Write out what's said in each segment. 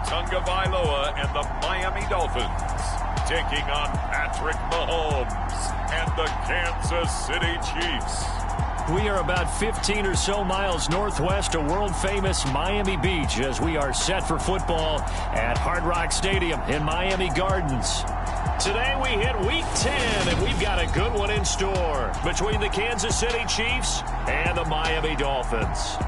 Tagovailoa and the Miami Dolphins taking on Patrick Mahomes and the Kansas City Chiefs. We are about 15 or so miles northwest of world-famous Miami Beach as we are set for football at Hard Rock Stadium in Miami Gardens. Today we hit Week 10, and we've got a good one in store between the Kansas City Chiefs and the Miami Dolphins.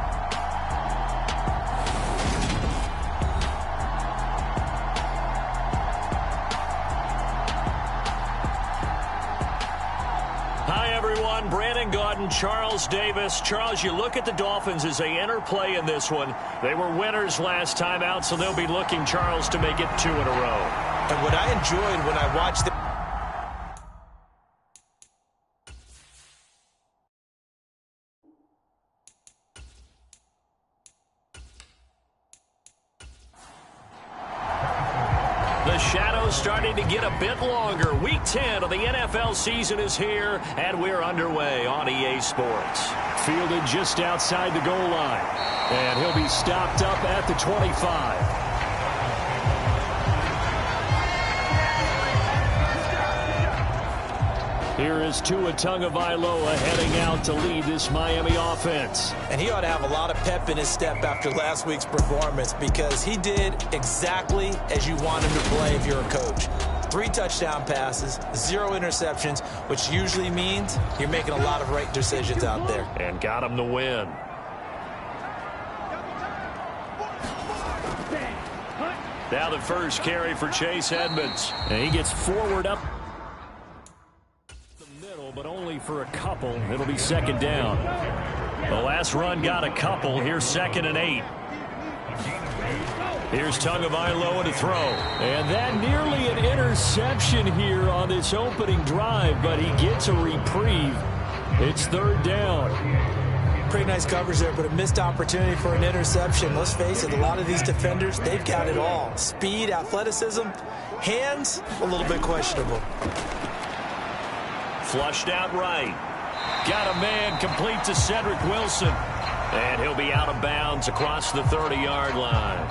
Brandon Gaudin, Charles Davis. Charles, you look at the Dolphins as they enter play in this one. They were winners last time out, so they'll be looking, Charles, to make it 2 in a row. And what I enjoyed when I watched them, the shadow's starting to get a bit longer. Week 10 of the NFL season is here, and we're underway on EA Sports. Fielded just outside the goal line, and he'll be stopped up at the 25. Here is Tua Tagovailoa heading out to lead this Miami offense. and he ought to have a lot of pep in his step after last week's performance, because he did exactly as you want him to play if you're a coach. 3 touchdown passes, 0 interceptions, which usually means you're making a lot of right decisions out there. And got him the win. Now the first carry for Chase Edmonds. And he gets forward up the middle, but only for a couple. It'll be second down. The last run got a couple. Here's 2nd and 8. Here's Tagovailoa to throw. And that nearly an interception here on this opening drive, but he gets a reprieve. It's 3rd down. Pretty nice coverage there, but a missed opportunity for an interception. Let's face it, a lot of these defenders, they've got it all. Speed, athleticism, hands, a little bit questionable. Flushed out right. Got a man complete to Cedric Wilson. And he'll be out of bounds across the 30-yard line.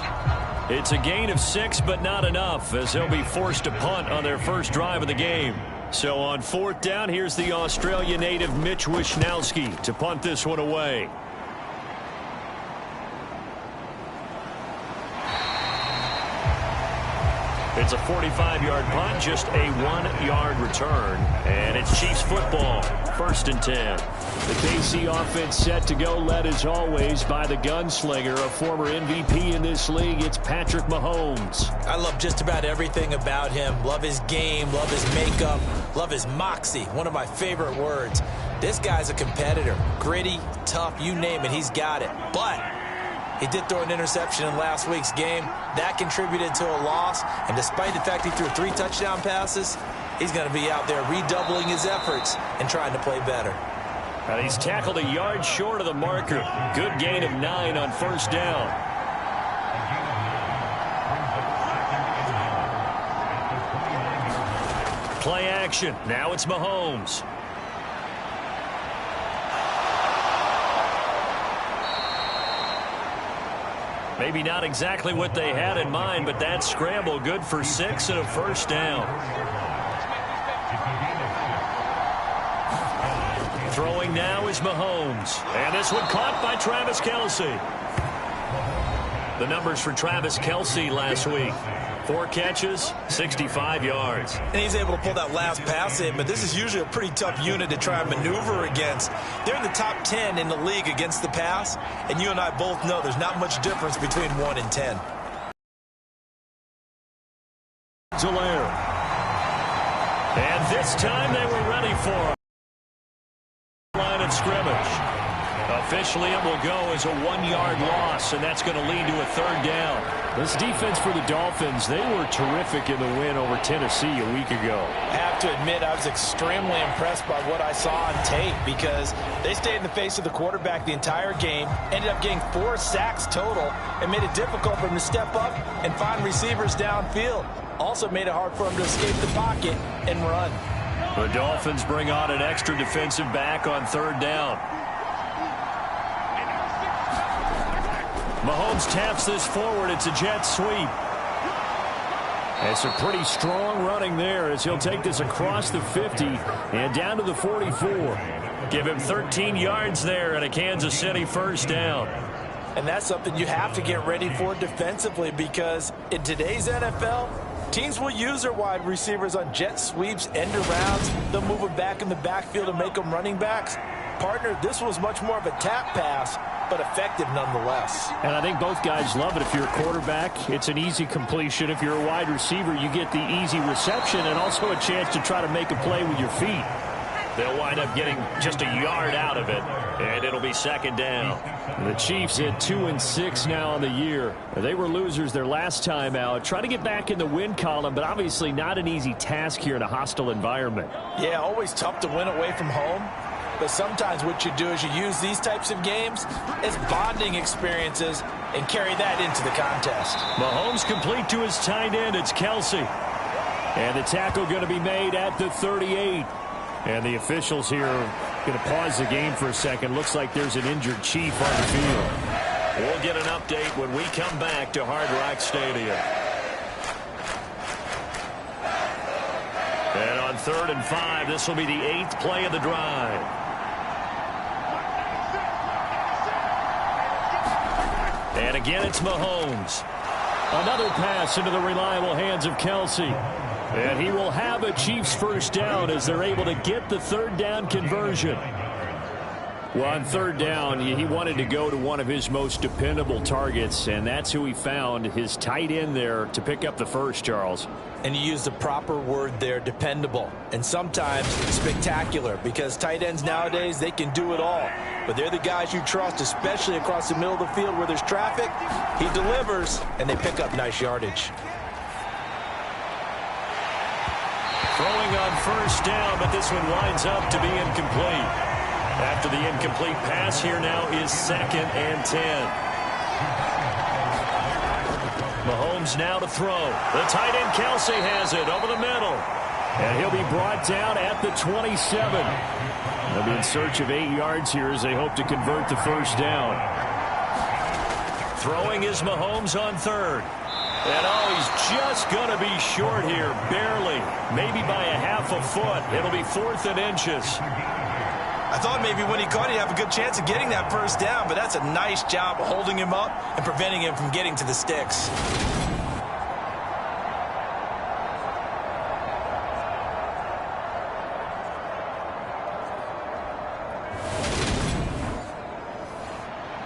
It's a gain of 6, but not enough, as they'll be forced to punt on their first drive of the game. So on 4th down, here's the Australia native Mitch Wishnowsky to punt this one away. It's a 45-yard punt, just a 1-yard return. And it's Chiefs football, 1st and 10. The KC offense set to go, led as always by the gunslinger, a former MVP in this league. It's Patrick Mahomes. I love just about everything about him. Love his game, love his makeup, love his moxie, one of my favorite words. This guy's a competitor. Gritty, tough, you name it, he's got it. But he did throw an interception in last week's game. That contributed to a loss. And despite the fact he threw 3 touchdown passes, he's going to be out there redoubling his efforts and trying to play better. And he's tackled a yard short of the marker. Good gain of 9 on 1st down. Play action. Now it's Mahomes. Maybe not exactly what they had in mind, but that scramble good for 6 and a 1st down. Throwing now is Mahomes. And this one caught by Travis Kelce. The numbers for Travis Kelce last week. 4 catches, 65 yards. And he's able to pull that last pass in, but this is usually a pretty tough unit to try and maneuver against. They're in the top 10 in the league against the pass, and you and I both know there's not much difference between 1 and 10. Delaire. And this time they were ready for a line of scrimmage. Officially, it will go as a 1-yard loss, and that's going to lead to a 3rd down. This defense for the Dolphins, they were terrific in the win over Tennessee a week ago. I have to admit, I was extremely impressed by what I saw on tape, because they stayed in the face of the quarterback the entire game, ended up getting 4 sacks total, and made it difficult for him to step up and find receivers downfield. Also made it hard for him to escape the pocket and run. The Dolphins bring on an extra defensive back on 3rd down. Mahomes taps this forward. It's a jet sweep. It's a pretty strong running there as he'll take this across the 50 and down to the 44. Give him 13 yards there and a Kansas City first down. And that's something you have to get ready for defensively, because in today's NFL, teams will use their wide receivers on jet sweeps, end arounds. They'll move them back in the backfield and make them running backs. Partner, this was much more of a tap pass, but effective nonetheless. And I think both guys love it. If you're a quarterback, it's an easy completion. If you're a wide receiver, you get the easy reception and also a chance to try to make a play with your feet. They'll wind up getting just a yard out of it, and it'll be second down. The Chiefs at 2-6 now on the year. They were losers their last time out. Try to get back in the win column, but obviously not an easy task here in a hostile environment. Yeah, always tough to win away from home. But sometimes what you do is you use these types of games as bonding experiences and carry that into the contest. Mahomes complete to his tight end. It's Kelsey. And the tackle going to be made at the 38. And the officials here are going to pause the game for a second. Looks like there's an injured Chief on the field. We'll get an update when we come back to Hard Rock Stadium. And on 3rd and 5, this will be the 8th play of the drive. And again, it's Mahomes. Another pass into the reliable hands of Kelsey. And he will have a Chiefs first down as they're able to get the 3rd down conversion. Well, on 3rd down, he wanted to go to one of his most dependable targets, and that's who he found, his tight end there, to pick up the first, Charles. And you use the proper word there, dependable. And sometimes spectacular, because tight ends nowadays, they can do it all. But they're the guys you trust, especially across the middle of the field where there's traffic. He delivers, and they pick up nice yardage. Throwing on first down, but this one winds up to be incomplete. After the incomplete pass, here now is 2nd and 10. Mahomes now to throw. The tight end Kelsey has it over the middle. And he'll be brought down at the 27. They'll be in search of 8 yards here as they hope to convert the first down. Throwing is Mahomes on 3rd. And he's just going to be short here, barely. Maybe by a half a foot. It'll be 4th and inches. I thought maybe when he caught, he'd have a good chance of getting that first down, but that's a nice job of holding him up and preventing him from getting to the sticks.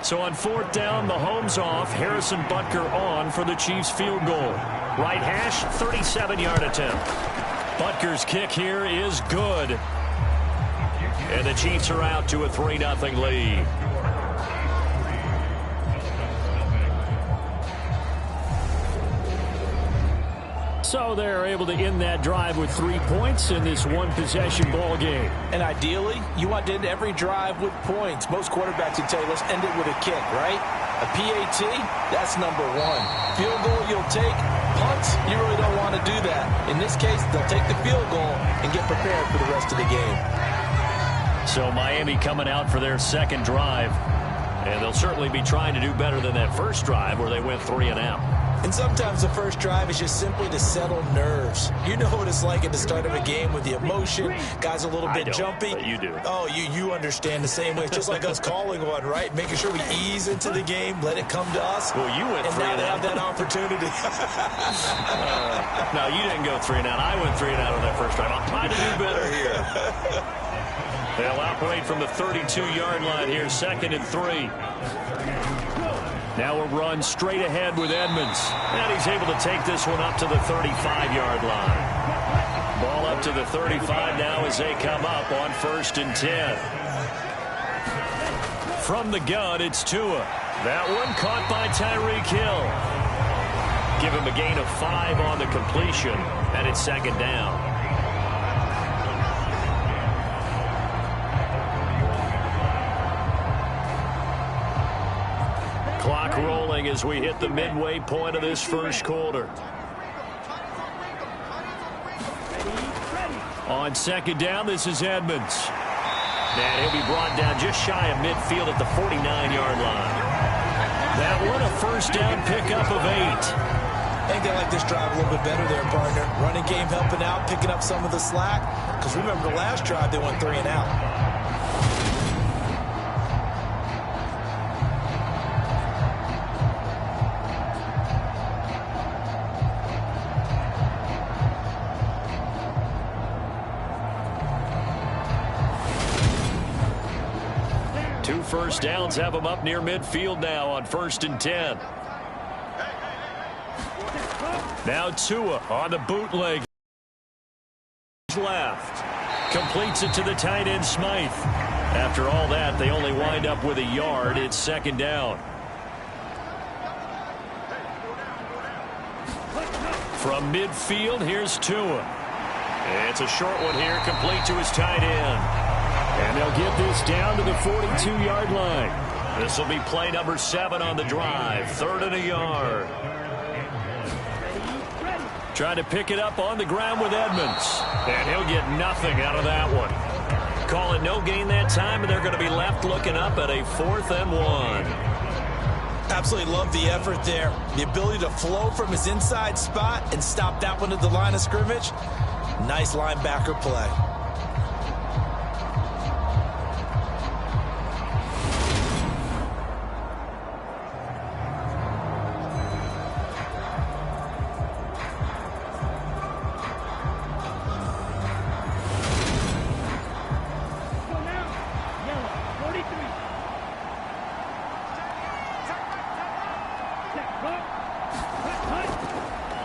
So on 4th down, Mahomes off, Harrison Butker on for the Chiefs field goal. Right hash, 37-yard attempt. Butker's kick here is good. And the Chiefs are out to a 3-0 lead. So they're able to end that drive with 3 points in this one-possession ball game. And ideally, you want to end every drive with points. Most quarterbacks would tell you, let's end it with a kick, right? A PAT, that's number 1. Field goal you'll take. Punts, you really don't want to do that. In this case, they'll take the field goal and get prepared for the rest of the game. So Miami coming out for their 2nd drive. And they'll certainly be trying to do better than that first drive where they went 3 and out. And sometimes the first drive is just simply to settle nerves. You know what it's like at the start of a game with the emotion. Guys a little bit jumpy. But you do. Oh, you understand the same way. It's just like us calling one, right? Making sure we ease into the game, let it come to us. Well, you went 3 and out. And now they have that opportunity. No, you didn't go 3 and out. I went 3 and out on that first drive. I'm trying to do better here. They'll operate from the 32-yard line here, 2nd and 3. Now a run straight ahead with Edmonds. And he's able to take this one up to the 35-yard line. Ball up to the 35 now as they come up on 1st and 10. From the gun, it's Tua. That one caught by Tyreek Hill. Give him a gain of 5 on the completion, and it's 2nd down. Clock rolling as we hit the midway point of this first quarter. On 2nd down, this is Edmonds. And he'll be brought down just shy of midfield at the 49-yard line. That one a first down pickup of 8. And think they like this drive a little bit better there, partner. Running game helping out, picking up some of the slack. Because remember, the last drive, they went 3 and out. First downs have them up near midfield now on 1st and 10. Now Tua on the bootleg. Left. Completes it to the tight end Smythe. After all that, they only wind up with a yard. It's 2nd down. From midfield, here's Tua. It's a short one here, complete to his tight end. And they'll get this down to the 42-yard line. This will be play number 7 on the drive. 3rd and a yard. Trying to pick it up on the ground with Edmonds. And he'll get nothing out of that one. Call it no gain that time, and they're going to be left looking up at a 4th and 1. Absolutely love the effort there. The ability to flow from his inside spot and stop that one at the line of scrimmage. Nice linebacker play.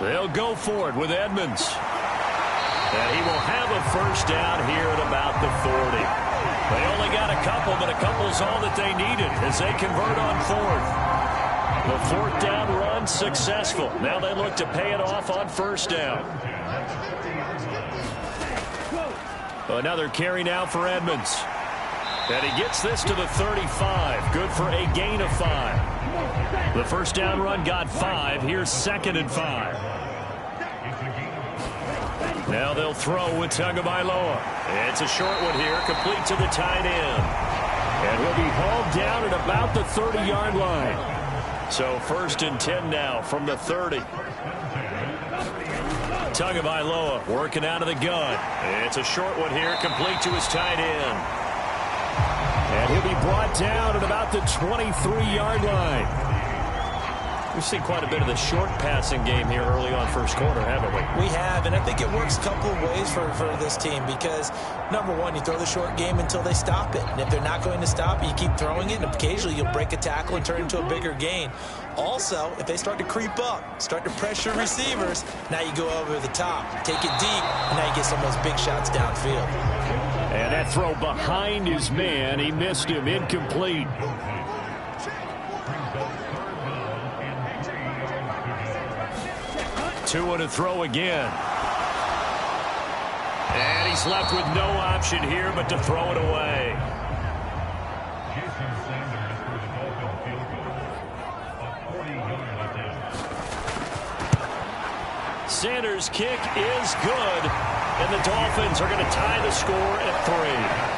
They'll go for it with Edmonds. And he will have a first down here at about the 40. They only got a couple, but a couple's all that they needed as they convert on 4th. The 4th down run successful. Now they look to pay it off on 1st down. Another carry now for Edmonds. And he gets this to the 35. Good for a gain of 5. The 1st down run got 5. Here's 2nd and 5. Now they'll throw with Tagovailoa. It's a short one here, complete to the tight end. And he'll be hauled down at about the 30-yard line. So 1st and 10 now from the 30. Tagovailoa working out of the gun. It's a short one here, complete to his tight end. And he'll be brought down at about the 23-yard line. We've seen quite a bit of the short passing game here early on 1st quarter, haven't we? We have, and I think it works a couple of ways for this team because, number one, you throw the short game until they stop it. And if they're not going to stop it, you keep throwing it, and occasionally you'll break a tackle and turn it into a bigger gain. Also, if they start to creep up, start to pressure receivers, now you go over the top, take it deep, and now you get some of those big shots downfield. And that throw behind his man, he missed him, incomplete. Tua to throw again. And he's left with no option here but to throw it away. Sanders' kick is good, and the Dolphins are going to tie the score at 3.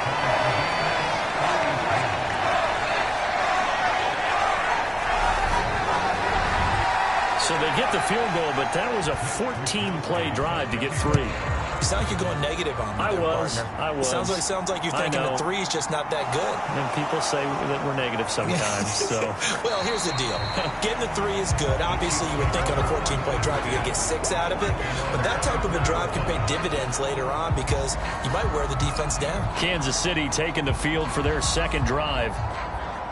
So they get the field goal, but that was a 14-play drive to get 3. You sound like you're going negative on me. I was. Sounds like you're thinking the 3 is just not that good. And people say that we're negative sometimes. So. Well, here's the deal. Getting the 3 is good. Obviously, you would think on a 14-play drive you're going to get 6 out of it. But that type of a drive can pay dividends later on because you might wear the defense down. Kansas City taking the field for their 2nd drive.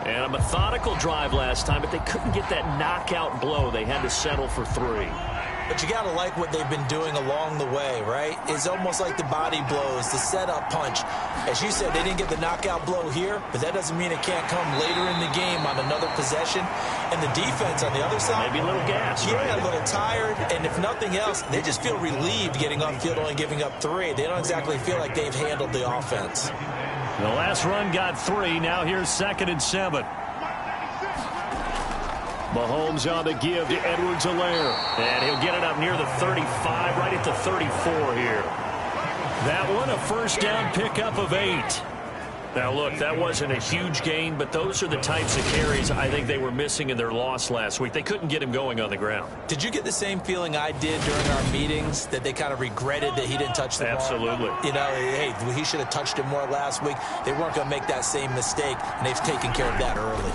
And a methodical drive last time, but they couldn't get that knockout blow. They had to settle for 3. But you got to like what they've been doing along the way, right? It's almost like the body blows, the setup punch. As you said, they didn't get the knockout blow here, but that doesn't mean it can't come later in the game on another possession. And the defense on the other side, maybe a little gas. Yeah, right? A little tired. And if nothing else, they just feel relieved getting upfield, only giving up 3. They don't exactly feel like they've handled the offense. The last run got 3. Now here's 2nd and 7. Mahomes on the give to Edwards-Helaire. And he'll get it up near the 35, right at the 34 here. That one, a 1st down pickup of 8. Now, look, that wasn't a huge gain, but those are the types of carries I think they were missing in their loss last week. They couldn't get him going on the ground. Did you get the same feeling I did during our meetings, that they kind of regretted that he didn't touch the ball? Absolutely. You know, hey, he should have touched it more last week. They weren't going to make that same mistake, and they've taken care of that early.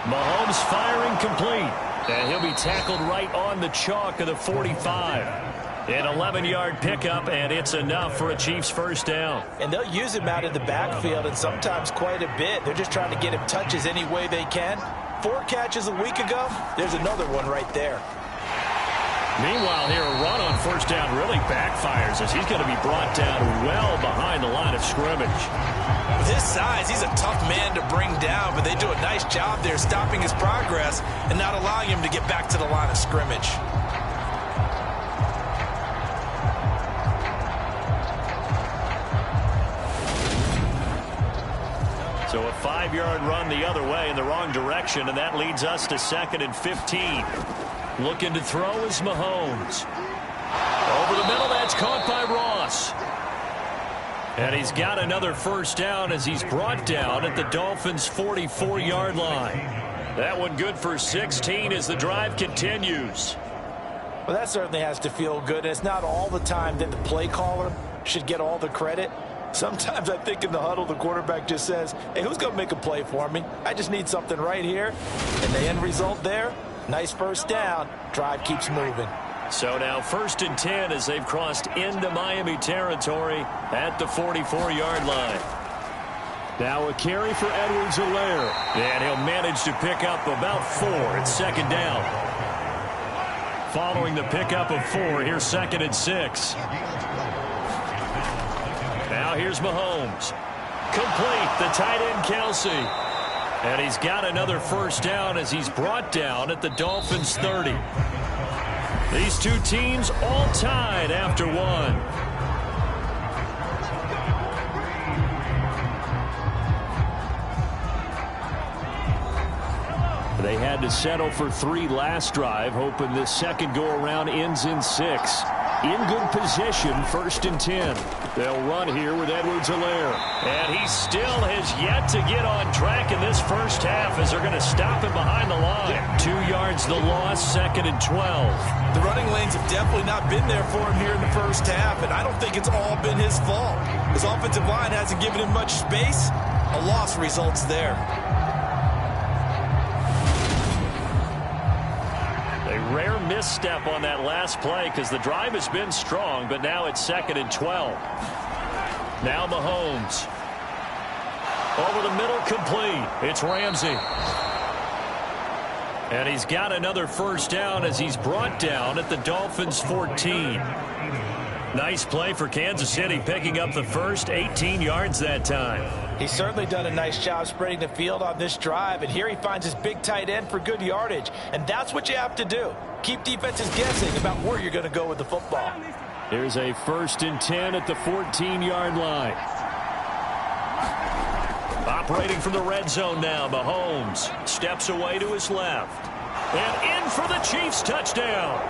Mahomes firing complete, and he'll be tackled right on the chalk of the 45. An 11-yard pickup, and it's enough for a Chiefs first down. And they'll use him out in the backfield, and sometimes quite a bit. They're just trying to get him touches any way they can. 4 catches a week ago, there's another one right there. Meanwhile, here, a run on first down really backfires as he's going to be brought down well behind the line of scrimmage. With his size, he's a tough man to bring down, but they do a nice job there stopping his progress and not allowing him to get back to the line of scrimmage. So a 5-yard run the other way in the wrong direction, and that leads us to 2nd and 15. Looking to throw is Mahomes. Over the middle, that's caught by Ross. And he's got another first down as he's brought down at the Dolphins' 44-yard line. That one good for 16 as the drive continues. Well, that certainly has to feel good. And it's not all the time that the play caller should get all the credit. Sometimes I think in the huddle, the quarterback just says, hey, who's going to make a play for me? I just need something right here. And the end result there, nice first down. Drive keeps moving. So now 1st and 10 as they've crossed into Miami territory at the 44-yard line. Now a carry for Edwards-Helaire. And he'll manage to pick up about 4 at 2nd down. Following the pickup of 4, here's 2nd and 6. Now here's Mahomes. Complete, the tight end Kelsey. And he's got another first down as he's brought down at the Dolphins' 30. These two teams all tied after 1. They had to settle for 3 last drive, hoping this second go-around ends in 6. In good position, 1st and 10. They'll run here with Edwards-Helaire. And he still has yet to get on track in this first half as they're going to stop him behind the line. 2 yards the loss, 2nd and 12. The running lanes have definitely not been there for him here in the first half, and I don't think it's all been his fault. His offensive line hasn't given him much space. A loss results there. Rare misstep on that last play because the drive has been strong, but now it's 2nd and 12. Now Mahomes. Over the middle, complete. It's Ramsey. And he's got another first down as he's brought down at the Dolphins' 14. Nice play for Kansas City, picking up the first, 18 yards that time. He's certainly done a nice job spreading the field on this drive, and here he finds his big tight end for good yardage. And that's what you have to do. Keep defenses guessing about where you're going to go with the football. Here's a 1st and 10 at the 14-yard line. Operating from the red zone now, Mahomes steps away to his left. And in for the Chiefs touchdown.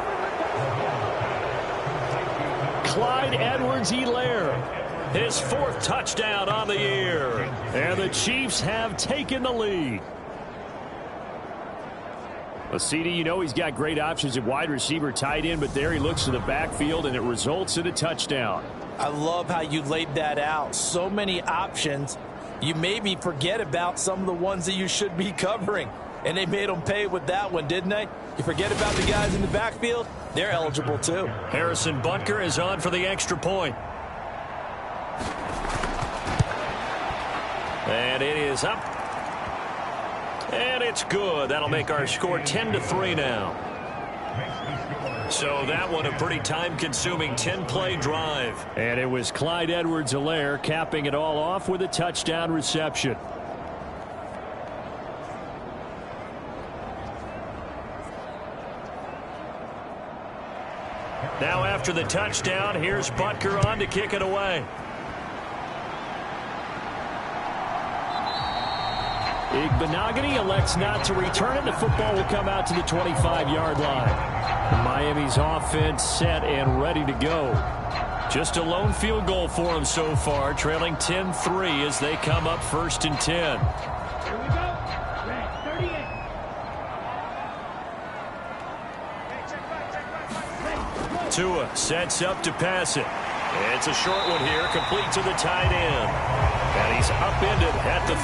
Clyde Edwards-Helaire. His 4th touchdown on the year. And the Chiefs have taken the lead. Well, CD, you know he's got great options at wide receiver, tight end, but there he looks to the backfield, and it results in a touchdown. I love how you laid that out. So many options. You made me forget about some of the ones that you should be covering. And they made them pay with that one, didn't they? You forget about the guys in the backfield? They're eligible, too. Harrison Butker is on for the extra point. And it is up. And it's good. That'll make our score 10-3 now. So that one a pretty time-consuming 10-play drive. And it was Clyde Edwards-Helaire capping it all off with a touchdown reception. Now after the touchdown, here's Butker on to kick it away. Igbenogany elects not to return it. The football will come out to the 25-yard line. Miami's offense set and ready to go. Just a lone field goal for them so far, trailing 10-3 as they come up 1st and 10. Here we go. Red 38. Tua sets up to pass it. It's a short one here, complete to the tight end. And he's upended at the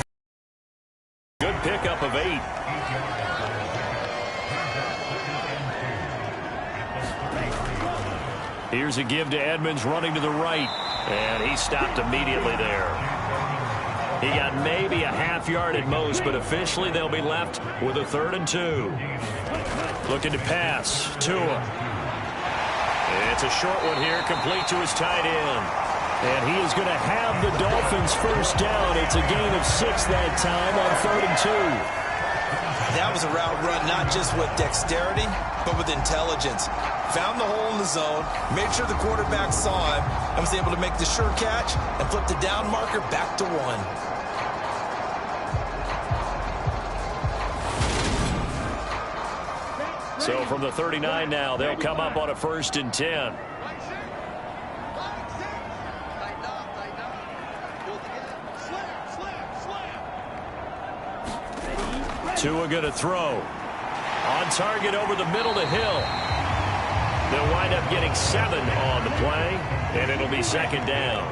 good pickup of 8. Here's a give to Edmonds running to the right. And he stopped immediately there. He got maybe a half yard at most, but officially they'll be left with a 3rd and 2. Looking to pass. Tua. It's a short one here, complete to his tight end. And he is going to have the Dolphins first down. It's a gain of 6 that time on 3rd and 2. That was a route run not just with dexterity, but with intelligence. Found the hole in the zone, made sure the quarterback saw him, and was able to make the sure catch and flip the down marker back to 1. So from the 39 now, they'll come up on a 1st and 10. Tua going to throw. On target over the middle to Hill. They'll wind up getting 7 on the play, and it'll be 2nd down.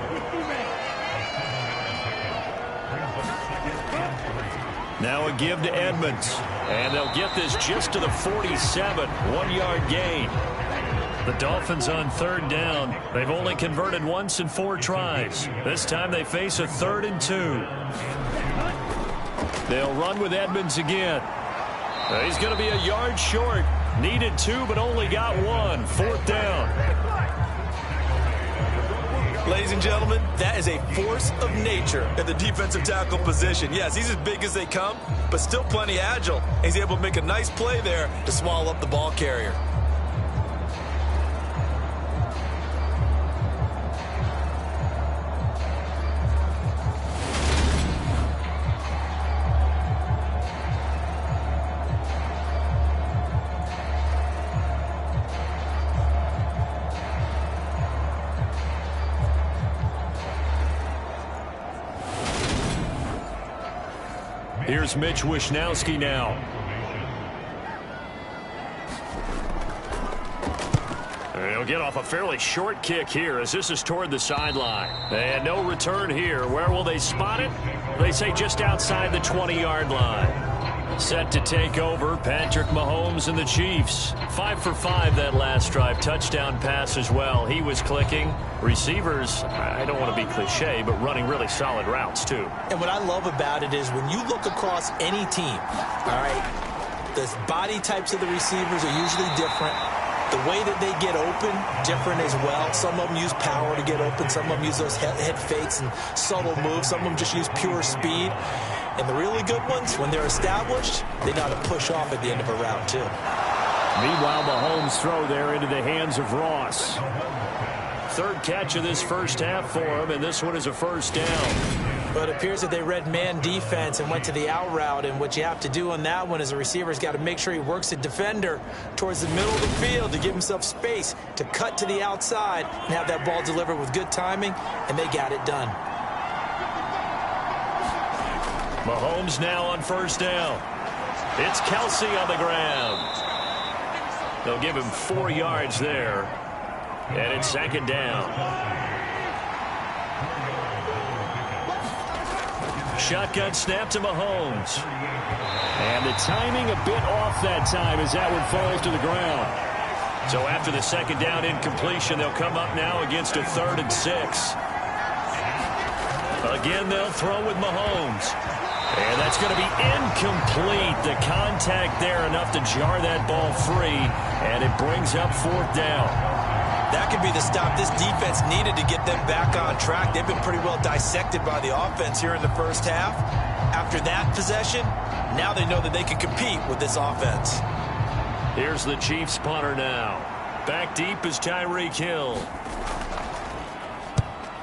Now a give to Edmonds. And they'll get this just to the 47, 1-yard gain. The Dolphins on 3rd down. They've only converted once in 4 tries. This time they face a 3rd and 2. They'll run with Edmonds again. He's going to be a yard short. Needed 2, but only got 1. 4th down. Ladies and gentlemen, that is a force of nature at the defensive tackle position. Yes, he's as big as they come, but still plenty agile. He's able to make a nice play there to swallow up the ball carrier. Here's Mitch Wishnowsky now. He'll get off a fairly short kick here as this is toward the sideline. And no return here. Where will they spot it? They say just outside the 20-yard line. Set to take over, Patrick Mahomes and the Chiefs. 5 for 5 that last drive. Touchdown pass as well. He was clicking. Receivers, I don't want to be cliche, but running really solid routes too. And what I love about it is when you look across any team, all right, the body types of the receivers are usually different. The way that they get open, different as well. Some of them use power to get open. Some of them use those head fakes and subtle moves. Some of them just use pure speed. And the really good ones, when they're established, they know how to push off at the end of a route, too. Meanwhile, Mahomes' throw there into the hands of Ross. 3rd catch of this first half for him, and this one is a 1st down. But it appears that they read man defense and went to the out route, and what you have to do on that one is the receiver's got to make sure he works the defender towards the middle of the field to give himself space to cut to the outside and have that ball delivered with good timing, and they got it done. Mahomes now on 1st down. It's Kelsey on the ground. They'll give him 4 yards there. And it's 2nd down. Shotgun snap to Mahomes. And the timing a bit off that time as that one falls to the ground. So after the 2nd down incompletion, they'll come up now against a 3rd and 6. Again, they'll throw with Mahomes. And that's going to be incomplete. The contact there enough to jar that ball free. And it brings up 4th down. That could be the stop this defense needed to get them back on track. They've been pretty well dissected by the offense here in the first half. After that possession, now they know that they can compete with this offense. Here's the Chiefs punter now. Back deep is Tyreek Hill.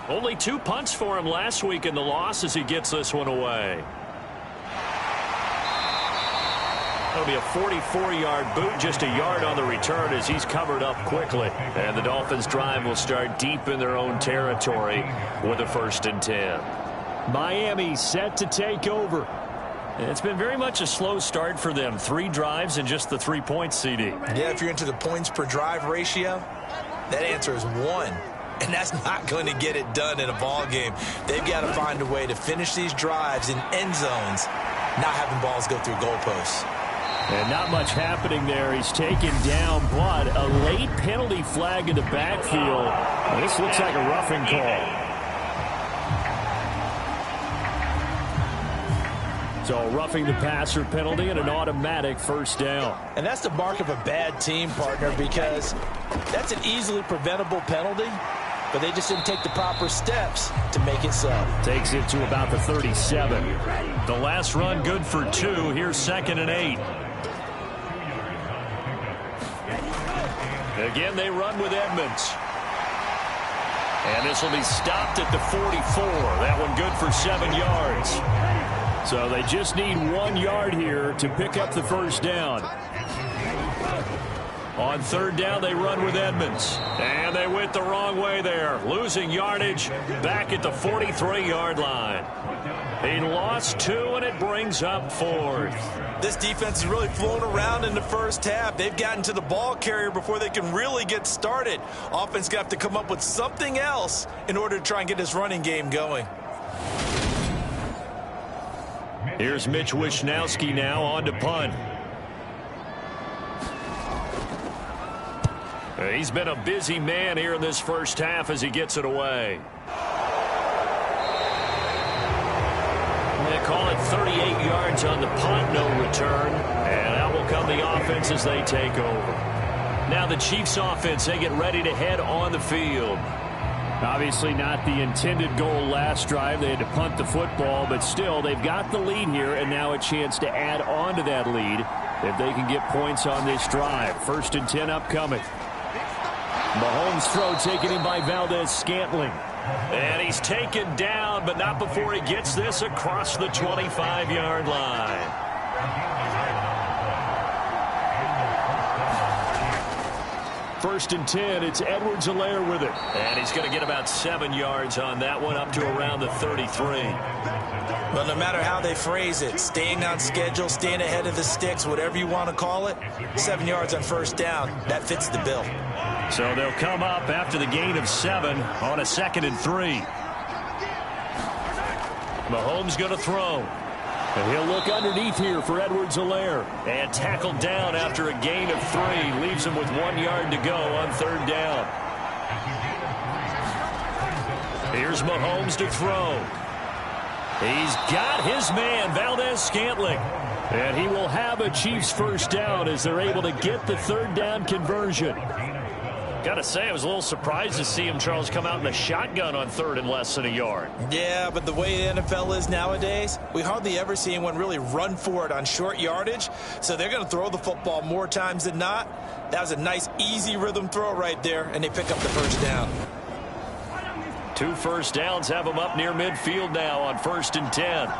Only 2 punts for him last week in the loss as he gets this one away. It'll be a 44-yard boot, just a yard on the return as he's covered up quickly. And the Dolphins' drive will start deep in their own territory with a 1st and 10. Miami set to take over. It's been very much a slow start for them. 3 drives and just the 3 points, CD. Yeah, if you're into the points per drive ratio, that answer is 1. And that's not going to get it done in a ball game. They've got to find a way to finish these drives in end zones, not having balls go through goalposts. And not much happening there. He's taken down, but a late penalty flag in the backfield. This looks like a roughing call. So roughing the passer penalty and an automatic 1st down. And that's the mark of a bad team, partner, because that's an easily preventable penalty, but they just didn't take the proper steps to make it so. Takes it to about the 37. The last run good for 2. Here's 2nd and 8. Again, they run with Edmonds. And this will be stopped at the 44. That one good for 7 yards. So they just need 1 yard here to pick up the 1st down. On 3rd down, they run with Edmonds. And they went the wrong way there. Losing yardage back at the 43-yard line. He lost 2, and it brings up 4th. This defense is really flown around in the first half. They've gotten to the ball carrier before they can really get started. Offense got to come up with something else in order to try and get this running game going. Here's Mitch Wishnowski now on to punt. He's been a busy man here in this first half as he gets it away. They call it 38 yards on the punt, no return. And out will come the offense as they take over. Now the Chiefs offense, they get ready to head on the field. Obviously not the intended goal last drive. They had to punt the football, but still they've got the lead here and now a chance to add on to that lead if they can get points on this drive. 1st and 10 upcoming. Mahomes' throw taken in by Valdez-Scantling. And he's taken down, but not before he gets this across the 25-yard line. First and 10, it's Edwards-Helaire with it. And he's going to get about 7 yards on that one, up to around the 33. But no matter how they phrase it, staying on schedule, staying ahead of the sticks, whatever you want to call it, 7 yards on 1st down, that fits the bill. So they'll come up after the gain of 7 on a 2nd and 3. Mahomes going to throw. And he'll look underneath here for Edwards-Helaire. And tackled down after a gain of 3. Leaves him with 1 yard to go on 3rd down. Here's Mahomes to throw. He's got his man, Valdez-Scantling. And he will have a Chiefs 1st down as they're able to get the 3rd down conversion. Got to say, I was a little surprised to see him, Charles, come out in the shotgun on 3rd and less than a yard. Yeah, but the way the NFL is nowadays, we hardly ever see anyone really run for it on short yardage. So they're going to throw the football more times than not. That was a nice, easy rhythm throw right there, and they pick up the 1st down. 2 1st downs have them up near midfield now on 1st and 10.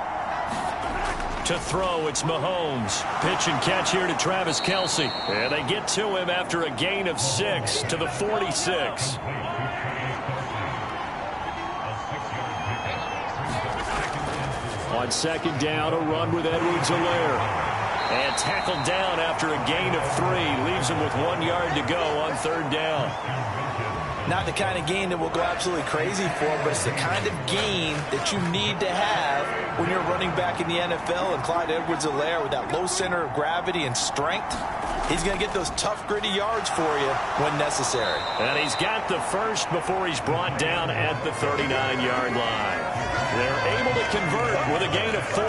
To throw, it's Mahomes. Pitch and catch here to Travis Kelce. And they get to him after a gain of 6 to the 46. On 2nd down, a run with Edwards-Helaire. And tackled down after a gain of 3. Leaves him with 1 yard to go on 3rd down. Not the kind of gain that will go absolutely crazy for, but it's the kind of gain that you need to have when you're running back in the NFL. And Clyde Edwards-Helaire, with that low center of gravity and strength, he's going to get those tough, gritty yards for you when necessary. And he's got the 1st before he's brought down at the 39-yard line. They're able to convert with a gain of 4.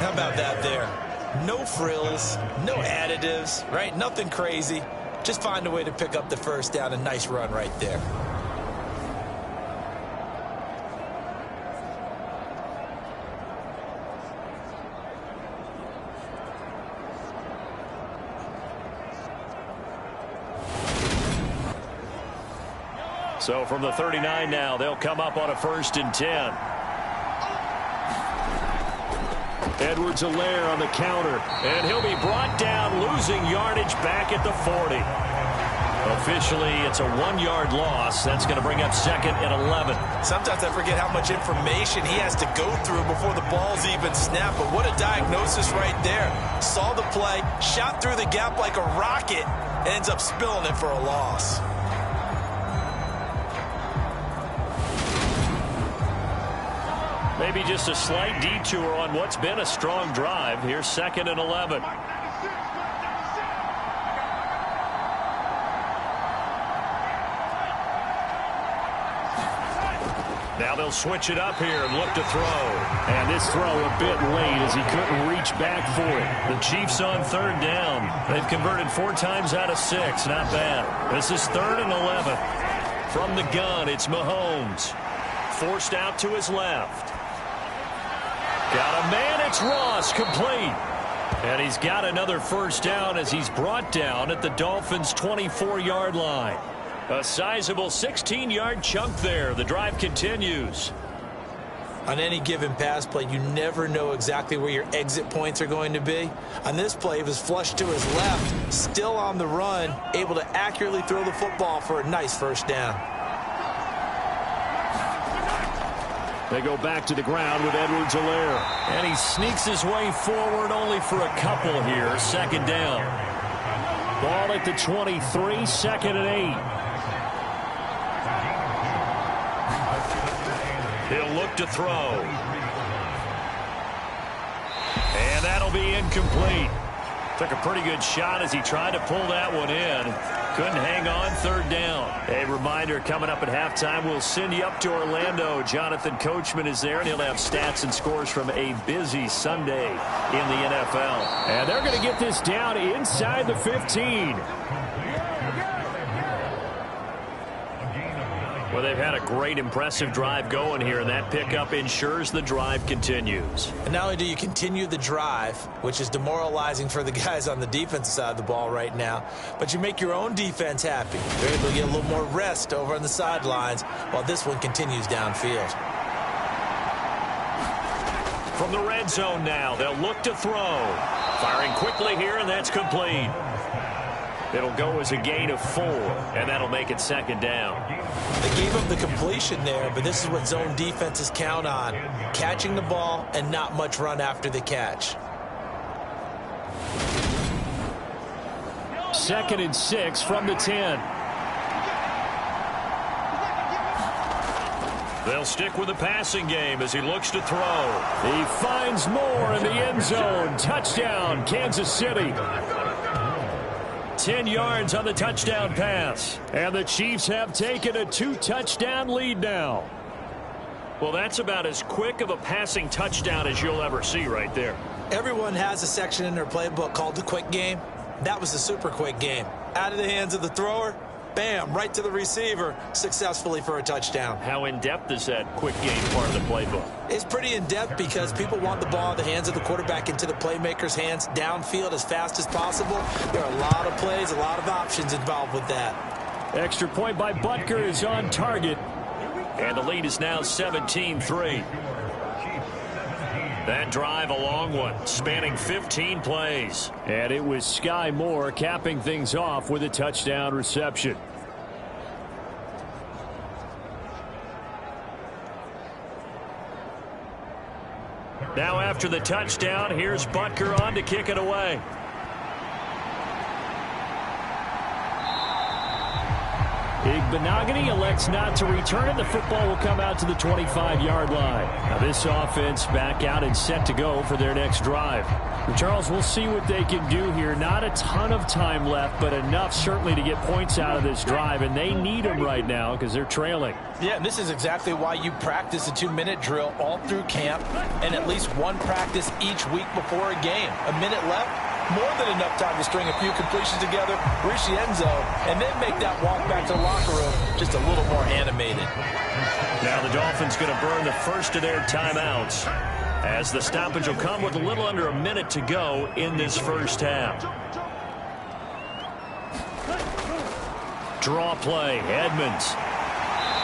How about that there? No frills, no additives, right? Nothing crazy. Just find a way to pick up the 1st down. A nice run right there. So from the 39 now, they'll come up on a 1st and 10. Edwards-Helaire on the counter, and he'll be brought down, losing yardage back at the 40. Officially, it's a 1-yard loss. That's going to bring up 2nd and 11. Sometimes I forget how much information he has to go through before the ball's even snapped. But what a diagnosis right there. Saw the play, shot through the gap like a rocket, and ends up spilling it for a loss. Maybe just a slight detour on what's been a strong drive. Here's 2nd and 11. Now they'll switch it up here and look to throw. And this throw a bit late as he couldn't reach back for it. The Chiefs on 3rd down. They've converted 4 times out of 6. Not bad. This is 3rd and 11. From the gun, it's Mahomes. Forced out to his left. Got a man, it's Ross, complete. And he's got another 1st down as he's brought down at the Dolphins' 24-yard line. A sizable 16-yard chunk there. The drive continues. On any given pass play, you never know exactly where your exit points are going to be. On this play, it was flushed to his left, still on the run, able to accurately throw the football for a nice 1st down. They go back to the ground with Edwards-Helaire. And he sneaks his way forward only for a couple here. 2nd down. Ball at the 23, 2nd and 8. He'll look to throw. And that'll be incomplete. Took a pretty good shot as he tried to pull that one in. Couldn't hang on. 3rd down. A reminder, coming up at halftime, we'll send you up to Orlando. Jonathan Coachman is there, and he'll have stats and scores from a busy Sunday in the NFL. And they're going to get this down inside the 15. Well, they've had a great, impressive drive going here, and that pickup ensures the drive continues. And not only do you continue the drive, which is demoralizing for the guys on the defensive side of the ball right now, but you make your own defense happy. They're able to get a little more rest over on the sidelines while this one continues downfield. From the red zone now, they'll look to throw. Firing quickly here, and that's complete. It'll go as a gain of 4, and that'll make it 2nd down. They gave up the completion there, but this is what zone defenses count on. Catching the ball and not much run after the catch. 2nd and 6 from the 10. They'll stick with the passing game as he looks to throw. He finds Moore in the end zone. Touchdown, Kansas City. 10 yards on the touchdown pass. And the Chiefs have taken a 2-touchdown lead now. Well, that's about as quick of a passing touchdown as you'll ever see right there. Everyone has a section in their playbook called the quick game. That was a super quick game. Out of the hands of the thrower, bam, right to the receiver, successfully for a touchdown. How in-depth is that quick game part of the playbook? It's pretty in-depth because people want the ball in the hands of the quarterback into the playmaker's hands downfield as fast as possible. There are a lot of plays, a lot of options involved with that. Extra point by Butker is on target. And the lead is now 17-3. That drive, a long one, spanning 15 plays. And it was Sky Moore capping things off with a touchdown reception. Now after the touchdown, here's Butker on to kick it away. Igbenogany elects not to return it. The football will come out to the 25-yard line. Now this offense back out and set to go for their next drive. But Charles, we'll see what they can do here. Not a ton of time left, but enough certainly to get points out of this drive, and they need them right now because they're trailing. Yeah, and this is exactly why you practice a 2-minute drill all through camp and at least one practice each week before a game. A minute left. More than enough time to string a few completions together, reach the end zone, and then make that walk back to the locker room just a little more animated. Now the Dolphins going to burn the first of their timeouts as the stoppage will come with a little under a minute to go in this first half. Draw play, Edmonds.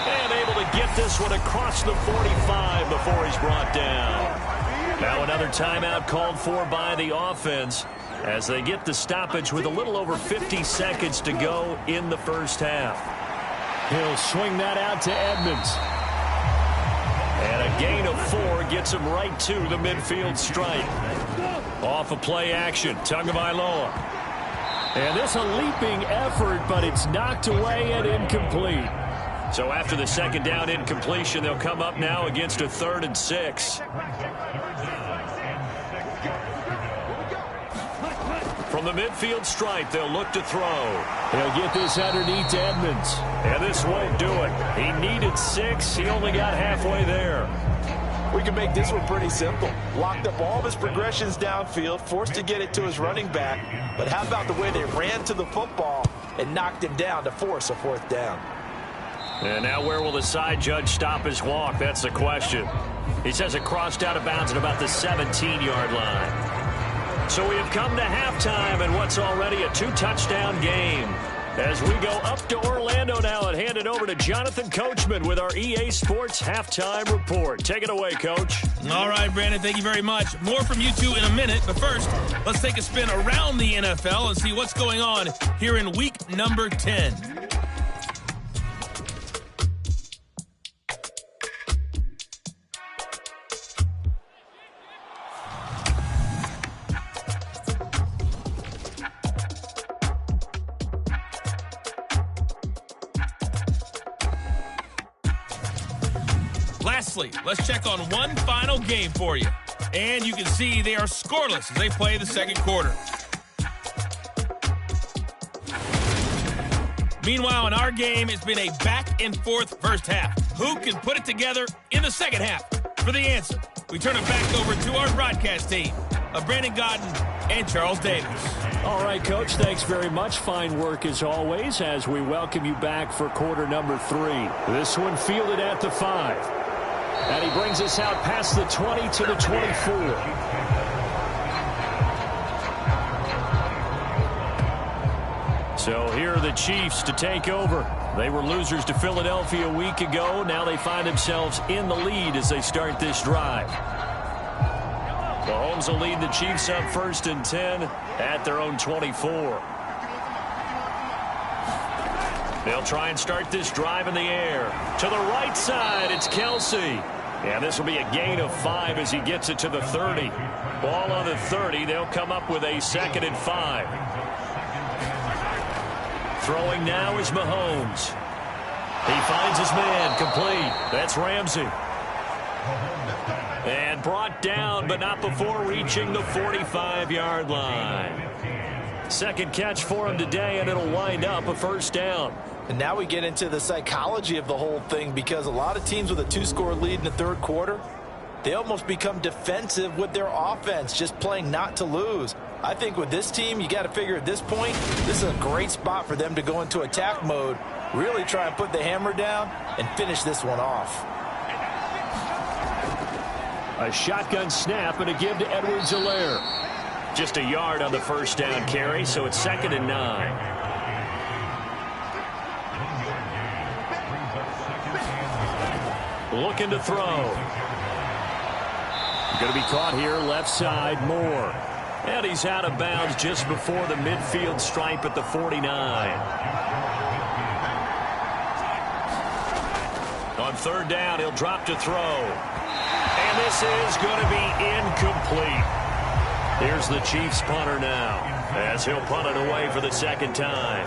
And able to get this one across the 45 before he's brought down. Now another timeout called for by the offense as they get the stoppage with a little over 50 seconds to go in the first half. He'll swing that out to Edmonds. And a gain of 4 gets him right to the midfield stripe. Off of play action, Tagovailoa. And this a leaping effort, but it's knocked away and incomplete. So after the second down incompletion, they'll come up now against a 3rd and 6. From the midfield stripe, they'll look to throw. He'll get this underneath to Edmonds. And this won't do it. He needed 6. He only got halfway there. We can make this one pretty simple. Locked up all of his progressions downfield, forced to get it to his running back. But how about the way they ran to the football and knocked him down to force a 4th down? And now where will the side judge stop his walk? That's the question. He says it crossed out of bounds at about the 17-yard line. So we have come to halftime in what's already a 2-touchdown game. As we go up to Orlando now and hand it over to Jonathan Coachman with our EA Sports Halftime Report. Take it away, Coach. All right, Brandon, thank you very much. More from you two in a minute, but first, let's take a spin around the NFL and see what's going on here in week number 10. Lastly, let's check on one final game for you. And you can see they are scoreless as they play the second quarter. Meanwhile, in our game, it's been a back-and-forth first half. Who can put it together in the second half? For the answer, we turn it back over to our broadcast team of Brandon Godden and Charles Davis. All right, Coach, thanks very much. Fine work as always as we welcome you back for quarter number 3. This one fielded at the 5. And he brings us out past the 20 to the 24. So here are the Chiefs to take over. They were losers to Philadelphia a week ago. Now they find themselves in the lead as they start this drive. Mahomes will lead the Chiefs up 1st and 10 at their own 24. They'll try and start this drive in the air. To the right side, it's Kelsey. And this will be a gain of 5 as he gets it to the 30. Ball on the 30. They'll come up with a 2nd and 5. Throwing now is Mahomes. He finds his man complete. That's Ramsey. And brought down, but not before reaching the 45-yard line. Second catch for him today, and it'll wind up a 1st down. And now we get into the psychology of the whole thing, because a lot of teams with a 2-score lead in the 3rd quarter, they almost become defensive with their offense, just playing not to lose. I think with this team, you got to figure at this point, this is a great spot for them to go into attack mode, really try and put the hammer down and finish this one off. A shotgun snap and a give to Edwards-Helaire. Just a yard on the 1st down carry, so it's 2nd and 9. Looking to throw. Going to be caught here left side, Moore. And he's out of bounds just before the midfield stripe at the 49. On 3rd down, he'll drop to throw. And this is going to be incomplete. Here's the Chiefs punter now as he'll punt it away for the 2nd time.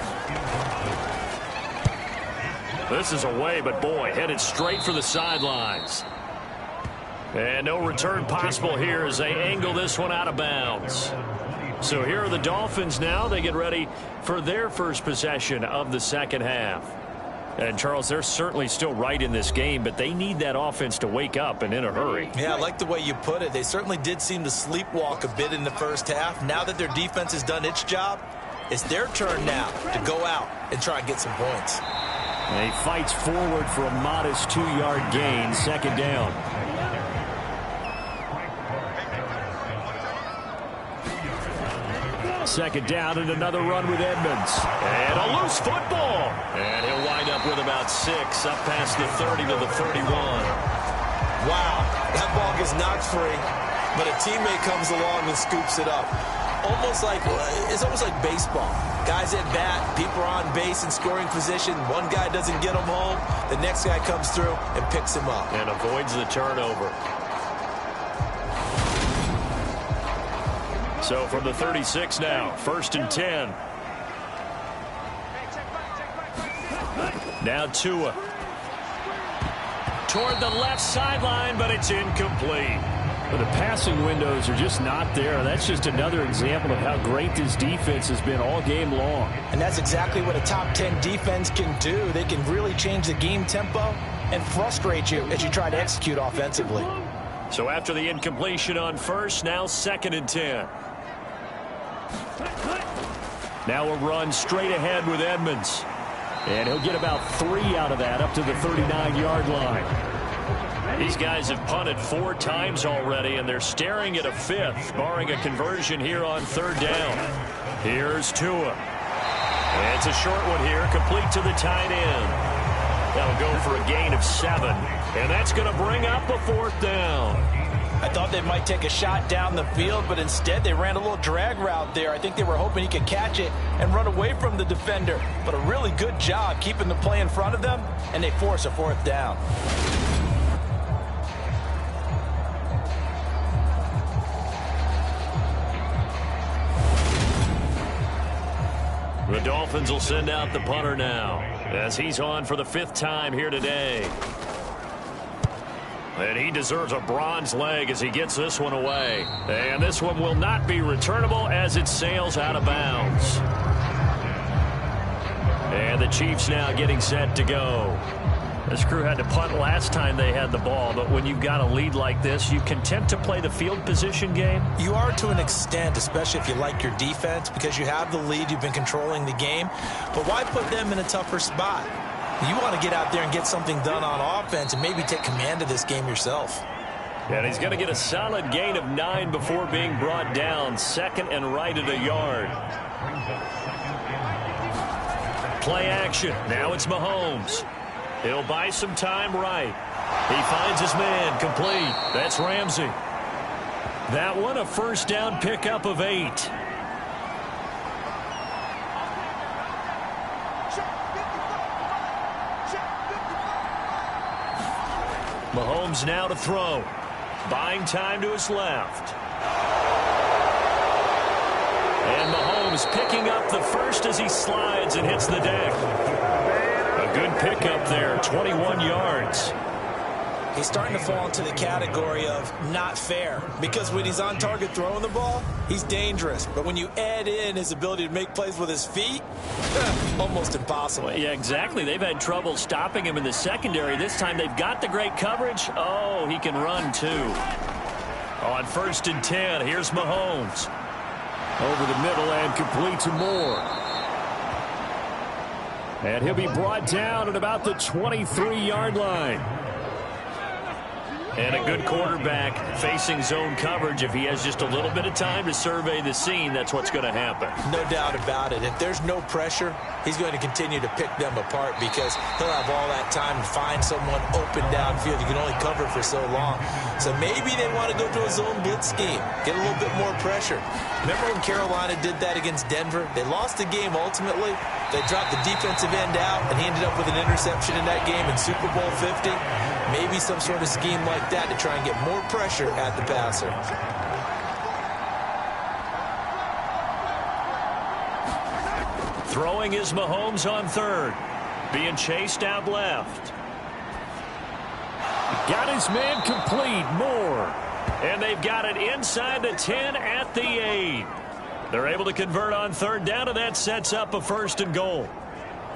This is away, but boy, headed straight for the sidelines. And no return possible here as they angle this one out of bounds. So here are the Dolphins now. They get ready for their first possession of the second half. And, Charles, they're certainly still right in this game, but they need that offense to wake up and in a hurry. Yeah, I like the way you put it. They certainly did seem to sleepwalk a bit in the first half. Now that their defense has done its job, it's their turn now to go out and try and get some points. And he fights forward for a modest 2-yard gain, 2nd down. Second down and another run with Edmonds. And a loose football. And he'll wind up with about 6 up past the 30 to the 31. Wow, that ball gets knocked free. but a teammate comes along and scoops it up. It's almost like baseball. Guys at bat, people are on base in scoring position. One guy doesn't get him home. The next guy comes through and picks him up. And avoids the turnover. So from the 36 now, 1st and 10. Now Tua. Toward the left sideline, but it's incomplete. But the passing windows are just not there. That's just another example of how great this defense has been all game long. And that's exactly what a top 10 defense can do. They can really change the game tempo and frustrate you as you try to execute offensively. So after the incompletion on first, now 2nd and 10. Now a run straight ahead with Edmonds. And he'll get about 3 out of that up to the 39-yard line. These guys have punted 4 times already, and they're staring at a 5th, barring a conversion here on 3rd down. Here's Tua. And it's a short one here, complete to the tight end. That'll go for a gain of 7, and that's going to bring up a 4th down. I thought they might take a shot down the field, but instead they ran a little drag route there. I think they were hoping he could catch it and run away from the defender. But a really good job keeping the play in front of them, and they force a 4th down. The Dolphins will send out the punter now, as he's on for the 5th time here today. And he deserves a bronze leg as he gets this one away. And this one will not be returnable as it sails out of bounds. And the Chiefs now getting set to go. This crew had to punt last time they had the ball, but when you've got a lead like this, you content to play the field position game? You are to an extent, especially if you like your defense, because you have the lead, you've been controlling the game. But why put them in a tougher spot? You want to get out there and get something done on offense and maybe take command of this game yourself. And he's going to get a solid gain of 9 before being brought down. 2nd and right at a yard. Play action. Now it's Mahomes. He'll buy some time right. He finds his man complete. That's Ramsey. That one a 1st down pickup of 8. Mahomes now to throw. Buying time to his left. And Mahomes picking up the 1st as he slides and hits the deck. A good pickup there, 21 yards. He's starting to fall into the category of not fair, because when he's on target throwing the ball, he's dangerous. But when you add in his ability to make plays with his feet, almost impossible. Well, yeah, exactly. They've had trouble stopping him in the secondary. This time they've got the great coverage. Oh, he can run too. On 1st and 10, here's Mahomes. Over the middle and complete to Moore. And he'll be brought down at about the 23-yard line. And a good quarterback facing zone coverage. If he has just a little bit of time to survey the scene, that's what's going to happen. No doubt about it. If there's no pressure, he's going to continue to pick them apart because he'll have all that time to find someone open downfield. You can only cover for so long. So maybe they want to go to a zone blitz scheme, get a little bit more pressure. Remember when Carolina did that against Denver? They lost the game ultimately. They dropped the defensive end out, and he ended up with an interception in that game in Super Bowl 50. Maybe some sort of scheme like that to try and get more pressure at the passer. Throwing is Mahomes on 3rd. Being chased out left. Got his man complete, Moore. And they've got it inside the 10 at the 8. They're able to convert on 3rd down, and that sets up a 1st and goal.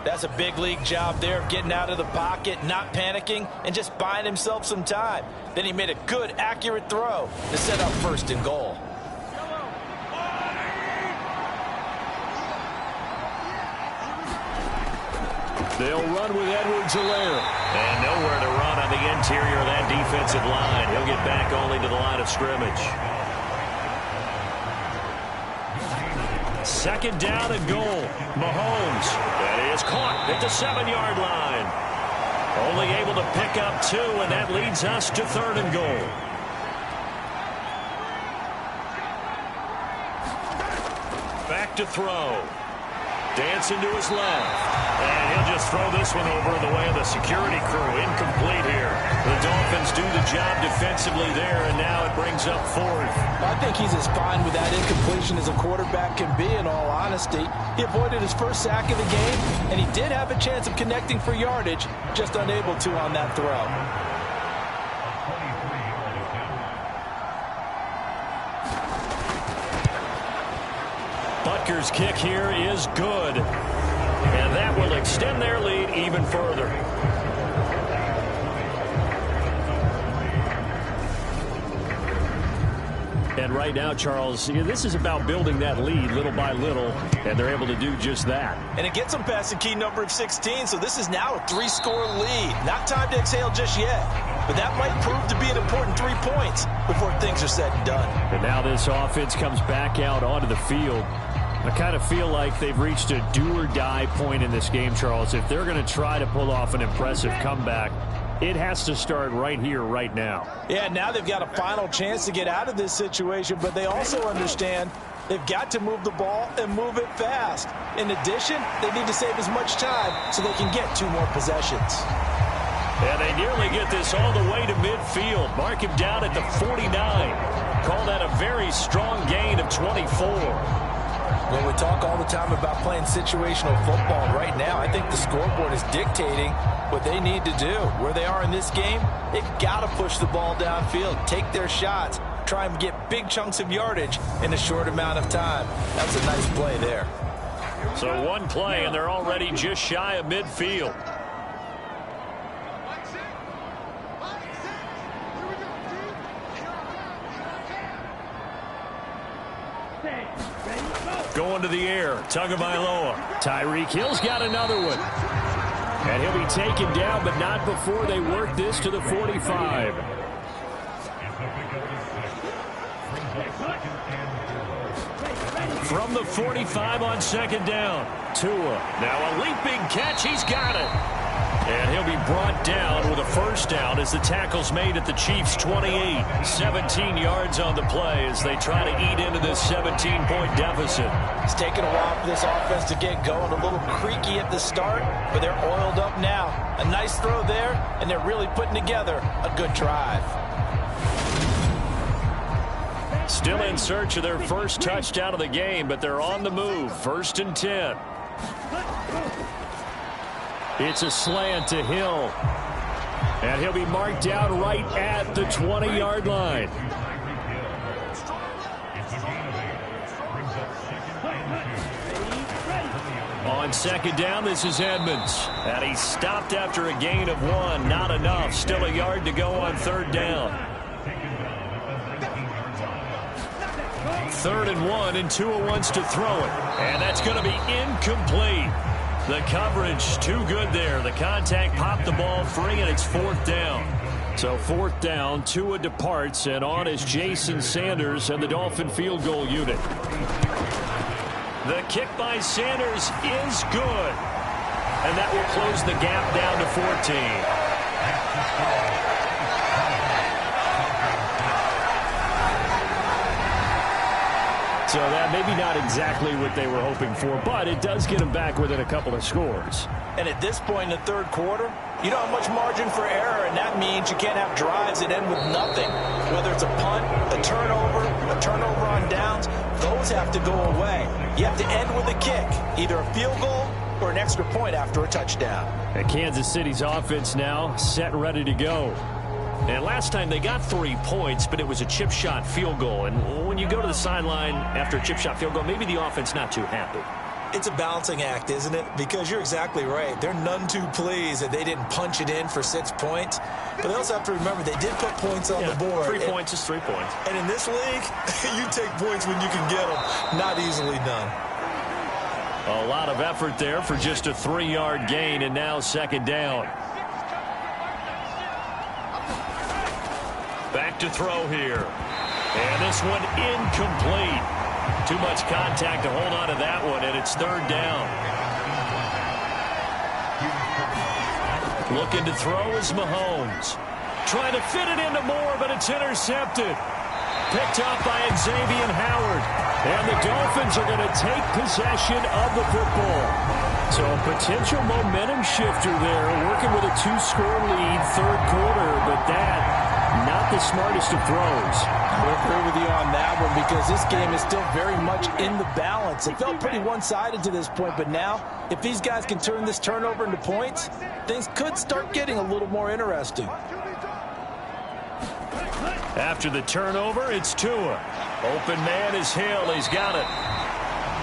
That's a big league job there of getting out of the pocket, not panicking, and just buying himself some time. Then he made a good, accurate throw to set up 1st and goal. They'll run with Edwards-Helaire. And nowhere to run on the interior of that defensive line. He'll get back only to the line of scrimmage. 2nd down and goal. Mahomes. That is caught at the 7-yard line. Only able to pick up 2, and that leads us to 3rd and goal. to throw. Dancing to his left. And he'll just throw this one over the way of the security crew. Incomplete here. The Dolphins do the job defensively there, and now it brings up fourth. I think he's as fine with that incompletion as a quarterback can be, in all honesty. He avoided his first sack of the game, and he did have a chance of connecting for yardage, just unable to on that throw. Butker's kick here is good. And that will extend their lead even further. And right now, Charles, this is about building that lead little by little, and they're able to do just that. And it gets them past the key number of 16, so this is now a 3-score lead. Not time to exhale just yet, but that might prove to be an important 3 points before things are said and done. And now this offense comes back out onto the field. I kind of feel like they've reached a do-or-die point in this game, Charles. If they're going to try to pull off an impressive comeback, it has to start right here, right now. Yeah, now they've got a final chance to get out of this situation, but they also understand they've got to move the ball and move it fast. In addition, they need to save as much time so they can get 2 more possessions. And they nearly get this all the way to midfield. Mark him down at the 49. Call that a very strong gain of 24. Well, we talk all the time about playing situational football. Right now, I think the scoreboard is dictating what they need to do. Where they are in this game, they've got to push the ball downfield, take their shots, try and get big chunks of yardage in a short amount of time. That's a nice play there. So one play, and they're already just shy of midfield. Going to the air, Tagovailoa. Tyreek Hill's got another one. And he'll be taken down, but not before they work this to the 45. From the 45 on second down. Tua. Now a leaping catch. He's got it. And he'll be brought down with a first down as the tackle's made at the Chiefs' 28. 17 yards on the play as they try to eat into this 17-point deficit. It's taken a while for this offense to get going. A little creaky at the start, but they're oiled up now. A nice throw there, and they're really putting together a good drive. Still in search of their first touchdown of the game, but they're on the move. 1st and 10. It's a slant to Hill. And he'll be marked down right at the 20-yard line. On second down, this is Edmonds. And he's stopped after a gain of 1. Not enough. Still a yard to go on 3rd down. 3rd and 1, and Tua wants to throw it. And that's going to be incomplete. The coverage too good there. The contact popped the ball free, and it's 4th down. So 4th down, Tua departs, and on is Jason Sanders and the Dolphin field goal unit. The kick by Sanders is good. And that will close the gap down to 14. So that maybe not exactly what they were hoping for, but it does get them back within a couple of scores. And at this point in the 3rd quarter, you don't have much margin for error, and that means you can't have drives that end with nothing. Whether it's a punt, a turnover on downs, those have to go away. You have to end with a kick, either a field goal or an extra point after a touchdown. And Kansas City's offense now set and ready to go. And last time they got 3 points, but it was a chip shot field goal. And when you go to the sideline after a chip shot field goal, maybe the offense not too happy. It's a balancing act, isn't it? Because you're exactly right. They're none too pleased that they didn't punch it in for 6 points. But they also have to remember they did put points on the board. 3 points is 3 points. And in this league, you take points when you can get them. Not easily done. A lot of effort there for just a 3-yard gain, and now 2nd down. Back to throw here. And this one incomplete. Too much contact to hold on to that one, and it's 3rd down. Looking to throw is Mahomes. Trying to fit it into Moore, but it's intercepted. Picked up by Xavier Howard. And the Dolphins are going to take possession of the football. So a potential momentum shifter there, working with a 2-score lead, third quarter, but that, not the smartest of throws. I would agree with you on that one because this game is still very much in the balance. It felt pretty one-sided to this point, but now, if these guys can turn this turnover into points, things could start getting a little more interesting. After the turnover, it's Tua. Open man is Hill. He's got it.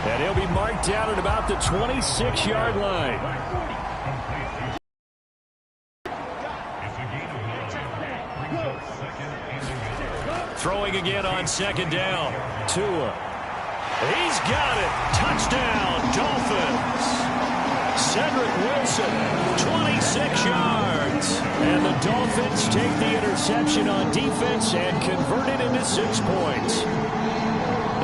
And he'll be marked down at about the 26-yard line. Throwing again on second down. Tua. He's got it. Touchdown, Dolphins. Cedric Wilson, 26 yards. And the Dolphins take the interception on defense and convert it into 6 points.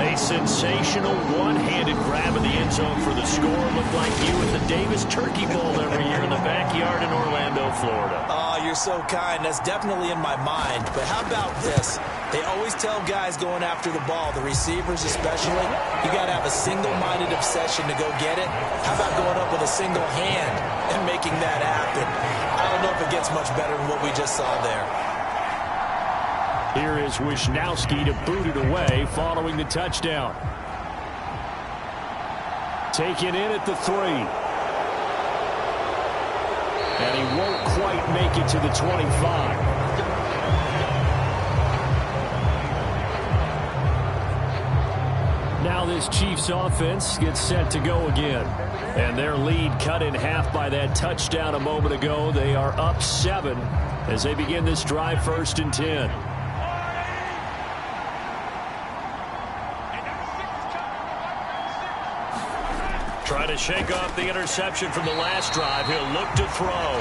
A sensational one-handed grab in the end zone for the score. Looked like you at the Davis Turkey Bowl every year in the backyard in Orlando, Florida. Oh, you're so kind. That's definitely in my mind. But how about this? They always tell guys going after the ball, the receivers especially, you got to have a single-minded obsession to go get it. How about going up with a single hand and making that happen? I don't know if it gets much better than what we just saw there. Here is Wisnowski to boot it away following the touchdown. Taken in at the 3. And he won't quite make it to the 25. Now this Chiefs offense gets set to go again. And their lead cut in half by that touchdown a moment ago. They are up 7 as they begin this drive, 1st and 10. Trying to shake off the interception from the last drive. He'll look to throw.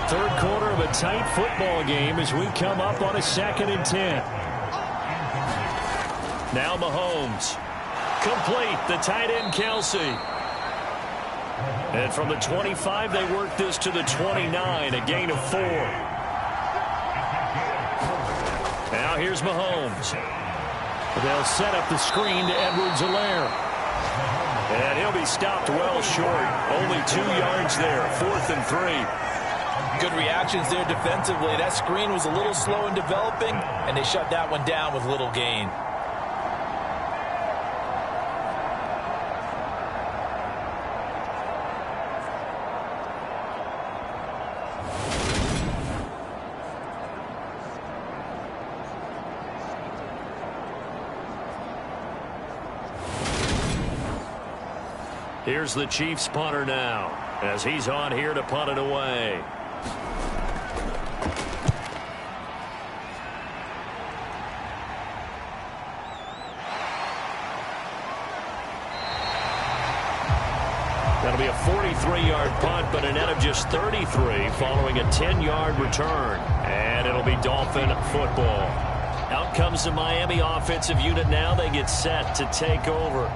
Third quarter of a tight football game as we come up on a 2nd and 10. Now Mahomes. Complete. The tight end, Kelsey. And from the 25, they work this to the 29, a gain of 4. Now here's Mahomes. They'll set up the screen to Edwards-Helaire. And he'll be stopped well short. Only 2 yards there. 4th and 3. Good reactions there defensively. That screen was a little slow in developing, and they shut that one down with little gain. Here's the Chiefs punter now as he's on here to punt it away. That'll be a 43-yard punt, but a net of just 33 following a 10-yard return. And it'll be Dolphin football. Out comes the Miami offensive unit now. They get set to take over.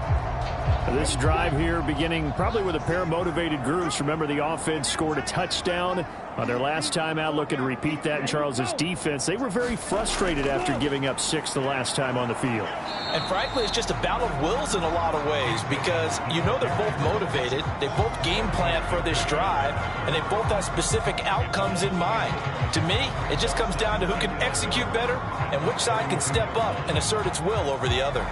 This drive here beginning probably with a pair of motivated groups. Remember, the offense scored a touchdown on their last time out. Looking to repeat that in Charles's defense. They were very frustrated after giving up 6 the last time on the field. And frankly, it's just a battle of wills in a lot of ways because you know they're both motivated. They both game plan for this drive, and they both have specific outcomes in mind. To me, it just comes down to who can execute better and which side can step up and assert its will over the other.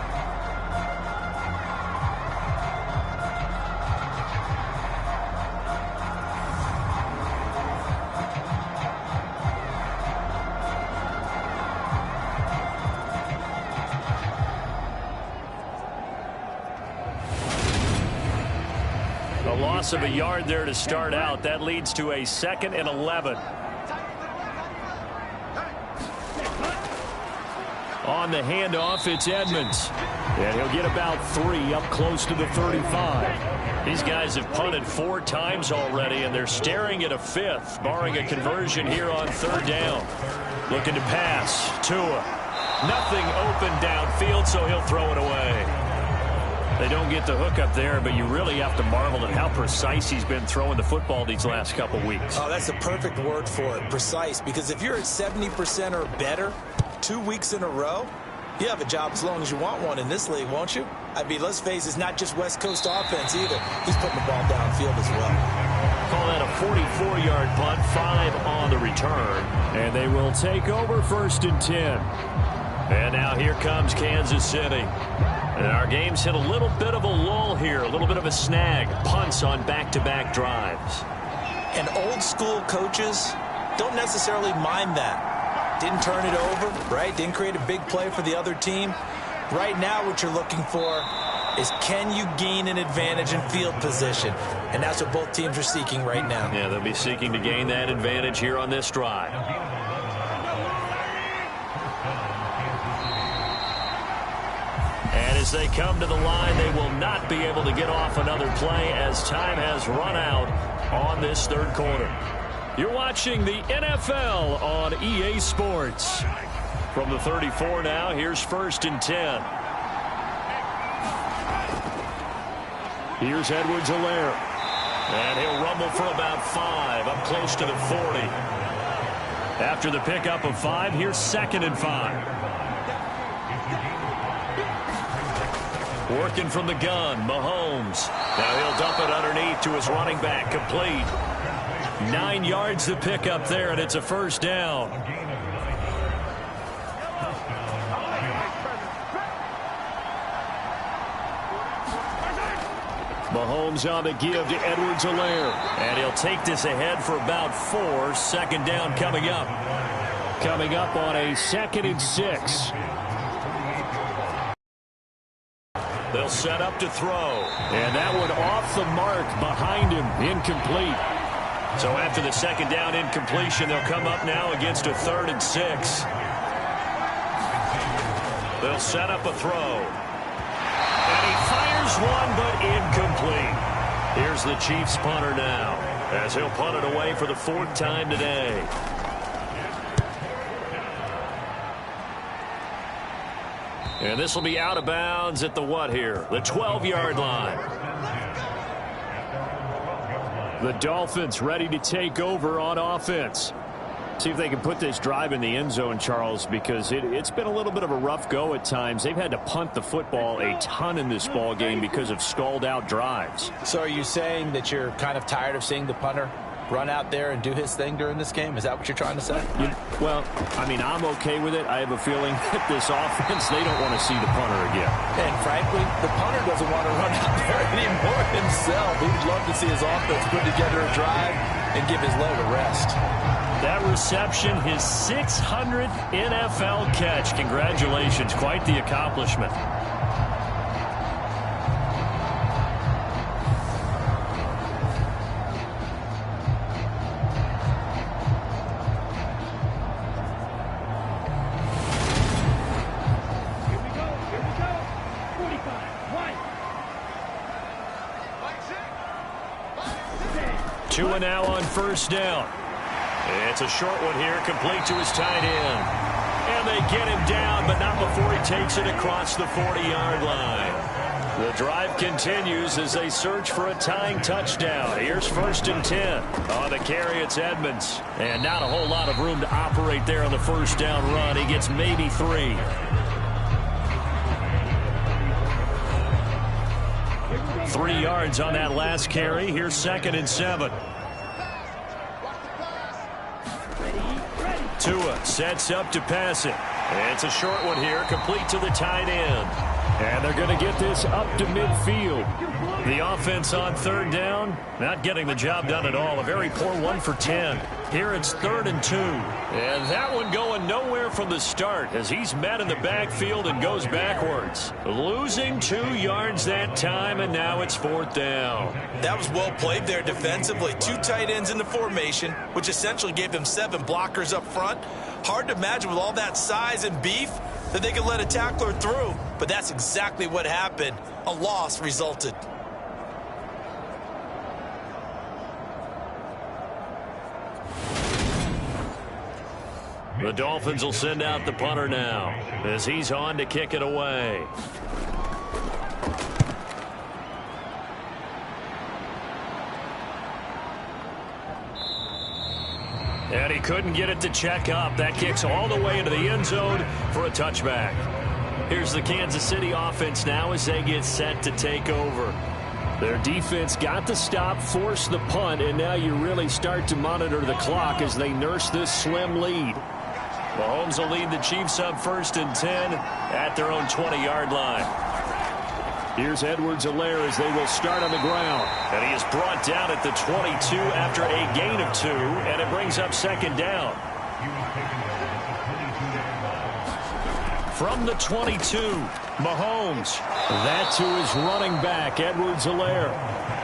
Loss of a yard there to start out. That leads to a 2nd and 11. On the handoff, it's Edmonds. And he'll get about 3 up close to the 35. These guys have punted 4 times already, and they're staring at a 5th, barring a conversion here on 3rd down. Looking to pass. Tua. Nothing open downfield, so he'll throw it away. They don't get the hook up there, but you really have to marvel at how precise he's been throwing the football these last couple weeks. Oh, that's the perfect word for it, precise. Because if you're at 70% or better 2 weeks in a row, You have a job as long as you want one in this league, won't you? I mean, let's face it, it's not just West Coast offense either. He's putting the ball downfield as well. Call that a 44-yard punt, 5 on the return. And they will take over 1st and 10. And now here comes Kansas City. And our game's hit a little bit of a lull here, a little bit of a snag. Punts on back-to-back drives. And old school coaches don't necessarily mind that. Didn't turn it over, right? Didn't create a big play for the other team. Right now what you're looking for is, can you gain an advantage in field position? And that's what both teams are seeking right now. Yeah, they'll be seeking to gain that advantage here on this drive. And as they come to the line, they will not be able to get off another play as time has run out on this 3rd quarter. You're watching the NFL on EA Sports. From the 34 now, here's 1st and 10. Here's Edwards-Helaire. And he'll rumble for about 5, up close to the 40. After the pickup of 5, here's 2nd and 5. Working from the gun, Mahomes. Now he'll dump it underneath to his running back, complete. 9 yards to pick up there, and it's a 1st down. Mahomes on the give to Edwards-Helaire. And he'll take this ahead for about 4. 2nd down coming up. Coming up on a 2nd and 6. They'll set up to throw. And that one off the mark behind him, incomplete. So after the 2nd down incompletion, they'll come up now against a 3rd and 6. They'll set up a throw. And he fires one, but incomplete. Here's the Chiefs punter now, as he'll punt it away for the 4th time today. And this will be out of bounds at the what here? The 12-yard line. The Dolphins ready to take over on offense. See if they can put this drive in the end zone, Charles, because it's been a little bit of a rough go at times. They've had to punt the football a ton in this ball game because of stalled-out drives. So are you saying that you're kind of tired of seeing the punter run out there and do his thing during this game? Is that what you're trying to say? Well, I mean, I'm okay with it. I have a feeling that this offense, they don't want to see the punter again. And frankly, the punter doesn't want to run out there anymore himself. He'd love to see his offense put together a drive and give his leg a rest. That reception, his 600th NFL catch. Congratulations. Quite the accomplishment. Here we go. 45. 1. 2 and now on 1st down. It's a short one here, complete to his tight end. And they get him down, but not before he takes it across the 40-yard line. The drive continues as they search for a tying touchdown. Here's 1st and 10. On the carry, it's Edmonds. And not a whole lot of room to operate there on the 1st down run. He gets maybe 3. Three yards on that last carry. Here's 2nd and 7. Tua sets up to pass it. And it's a short one here, complete to the tight end. And they're going to get this up to midfield. The offense on 3rd down, not getting the job done at all. A very poor 1 for 10. Here it's 3rd and 2. And that one going nowhere from the start as he's met in the backfield and goes backwards. Losing 2 yards that time, and now it's 4th down. That was well played there defensively. 2 tight ends in the formation, which essentially gave them 7 blockers up front. Hard to imagine with all that size and beef that they could let a tackler through. But that's exactly what happened. A loss resulted. The Dolphins will send out the punter now as he's on to kick it away. And he couldn't get it to check up. That kicks all the way into the end zone for a touchback. Here's the Kansas City offense now as they get set to take over. Their defense got the stop, forced the punt, and now you really start to monitor the clock as they nurse this slim lead. Mahomes will lead the Chiefs up 1st and 10 at their own 20-yard line. Here's Edwards-Helaire as they will start on the ground. And he is brought down at the 22 after a gain of 2, and it brings up 2nd down. From the 22, Mahomes. That to his running back, Edwards-Helaire.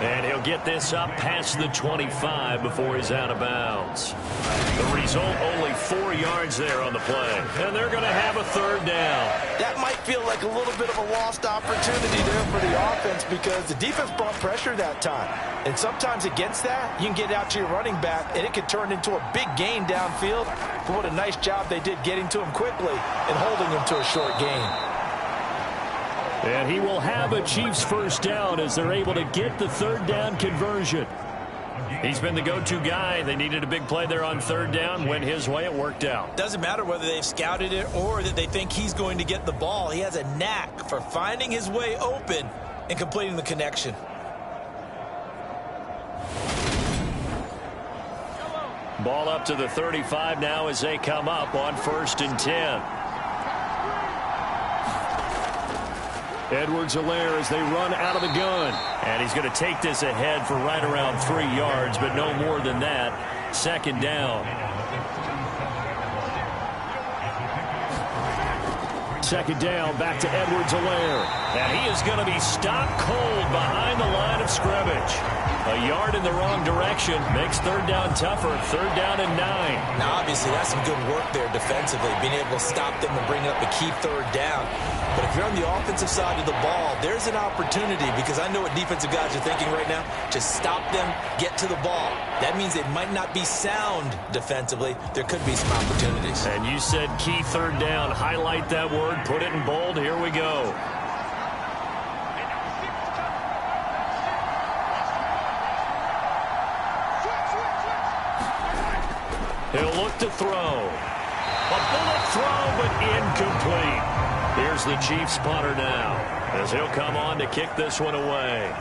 And he'll get this up past the 25 before he's out of bounds. The result, only 4 yards there on the play. And they're going to have a 3rd down. That might feel like a little bit of a lost opportunity there for the offense because the defense brought pressure that time. And sometimes against that, you can get out to your running back, and it can turn into a big gain downfield. But what a nice job they did getting to him quickly and holding him to a short gain. And he will have a Chiefs 1st down as they're able to get the 3rd down conversion. He's been the go-to guy. They needed a big play there on 3rd down. Went his way. It worked out. Doesn't matter whether they've scouted it or that they think he's going to get the ball. He has a knack for finding his way open and completing the connection. Ball up to the 35 now as they come up on 1st and 10. Edwards-Helaire as they run out of the gun. And he's going to take this ahead for right around 3 yards, but no more than that. 2nd down. 2nd down, back to Edwards-Helaire. And he is going to be stopped cold behind the line of scrimmage. A yard in the wrong direction makes 3rd down tougher. 3rd down and 9. Now, obviously, that's some good work there defensively, being able to stop them and bring up a key 3rd down. But if you're on the offensive side of the ball, there's an opportunity because I know what defensive guys are thinking right now. To stop them, get to the ball. That means they might not be sound defensively. There could be some opportunities. And you said key 3rd down. Highlight that word. Put it in bold. Here we go. He'll look to throw. A bullet throw, but incomplete. Here's the Chiefs punter now as he'll come on to kick this one away.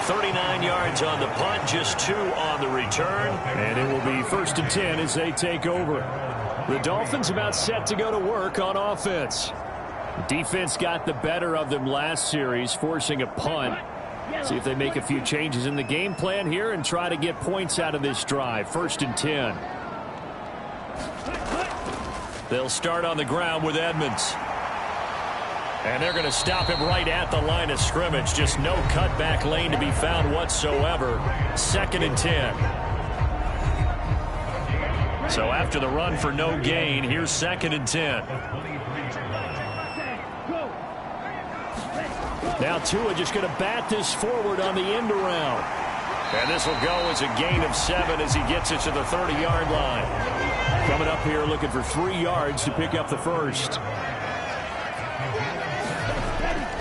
.39 yards on the punt, just 2 on the return. And it will be 1st and 10 as they take over. The Dolphins about set to go to work on offense. Defense got the better of them last series, forcing a punt. See if they make a few changes in the game plan here and try to get points out of this drive. 1st and 10. They'll start on the ground with Edmonds. And they're going to stop him right at the line of scrimmage. Just no cutback lane to be found whatsoever. 2nd and 10. So after the run for no gain, here's 2nd and 10. Now Tua just going to bat this forward on the end around. And this will go as a gain of 7 as he gets it to the 30-yard line. Coming up here looking for 3 yards to pick up the 1st.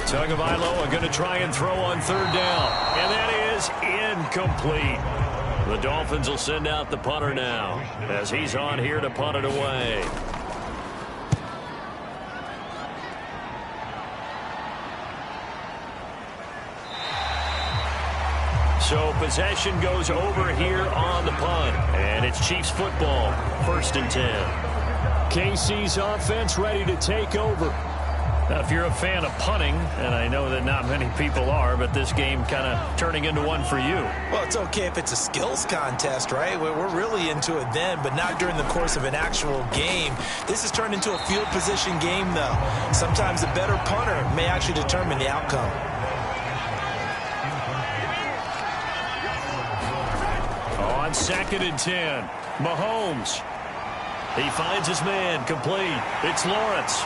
Tagovailoa are going to try and throw on 3rd down. And that is incomplete. The Dolphins will send out the punter now as he's on here to punt it away. So possession goes over here on the punt. And it's Chiefs football. 1st and 10. KC's offense ready to take over. Now, if you're a fan of punting, and I know that not many people are, but this game kind of turning into one for you. Well, it's okay if it's a skills contest, right? We're really into it then, but not during the course of an actual game. This has turned into a field position game, though. Sometimes the better punter may actually determine the outcome. On 2nd and 10, Mahomes. He finds his man, complete. It's Lawrence.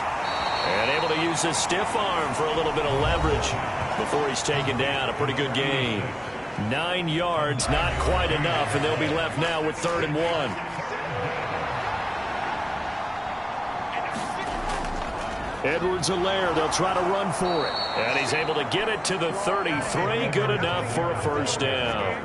And able to use his stiff arm for a little bit of leverage before he's taken down. A pretty good gain. 9 yards, not quite enough, and they'll be left now with 3rd and 1. Edwards-Helaire, they'll try to run for it. And he's able to get it to the 33. Good enough for a first down.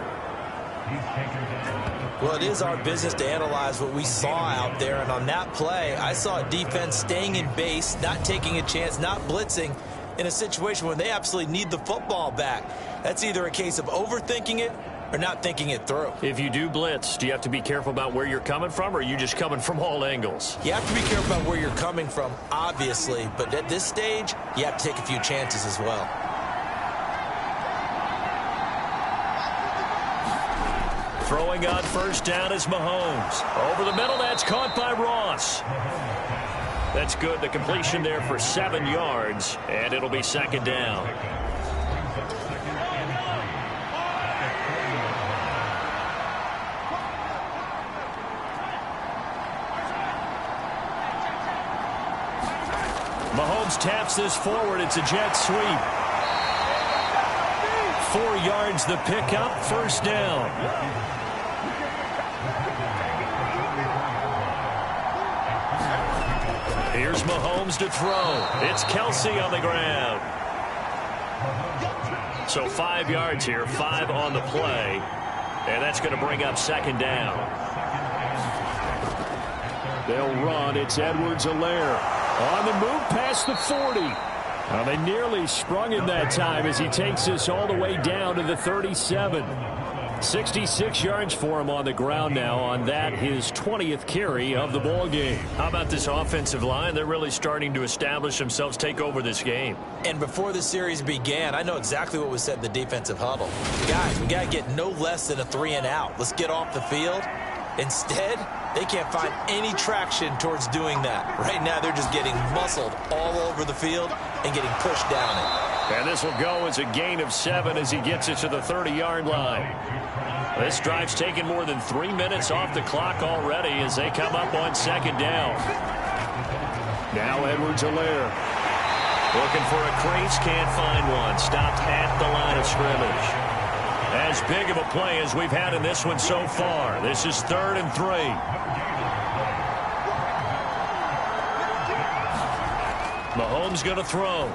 Well, it is our business to analyze what we saw out there. And on that play, I saw a defense staying in base, not taking a chance, not blitzing in a situation where they absolutely need the football back. That's either a case of overthinking it or not thinking it through. If you do blitz, do you have to be careful about where you're coming from, or are you just coming from all angles? You have to be careful about where you're coming from, obviously. But at this stage, you have to take a few chances as well. Throwing on first down is Mahomes. Over the middle, that's caught by Ross. That's good. The completion there for 7 yards, and it'll be second down. Mahomes taps this forward. It's a jet sweep. 4 yards the pickup, first down. Here's Mahomes to throw. It's Kelsey on the ground. So 5 yards here, 5 on the play. And that's going to bring up second down. They'll run. It's Edwards-Helaire. On the move past the 40. Well, they nearly sprung him that time as he takes this all the way down to the 37. 66 yards for him on the ground now on that, his 20th carry of the ball game. How about this offensive line? They're really starting to establish themselves, take over this game. And before the series began, I know exactly what was said in the defensive huddle. Guys, we got to get no less than a 3-and-out. Let's get off the field. Instead, they can't find any traction towards doing that. Right now, they're just getting muscled all over the field and getting pushed down it. And this will go as a gain of 7 as he gets it to the 30-yard line. This drive's taken more than 3 minutes off the clock already as they come up on second down. Now Edwards-Helaire. Looking for a crease, can't find one. Stopped at the line of scrimmage. As big of a play as we've had in this one so far. This is 3rd and 3. Mahomes going to throw.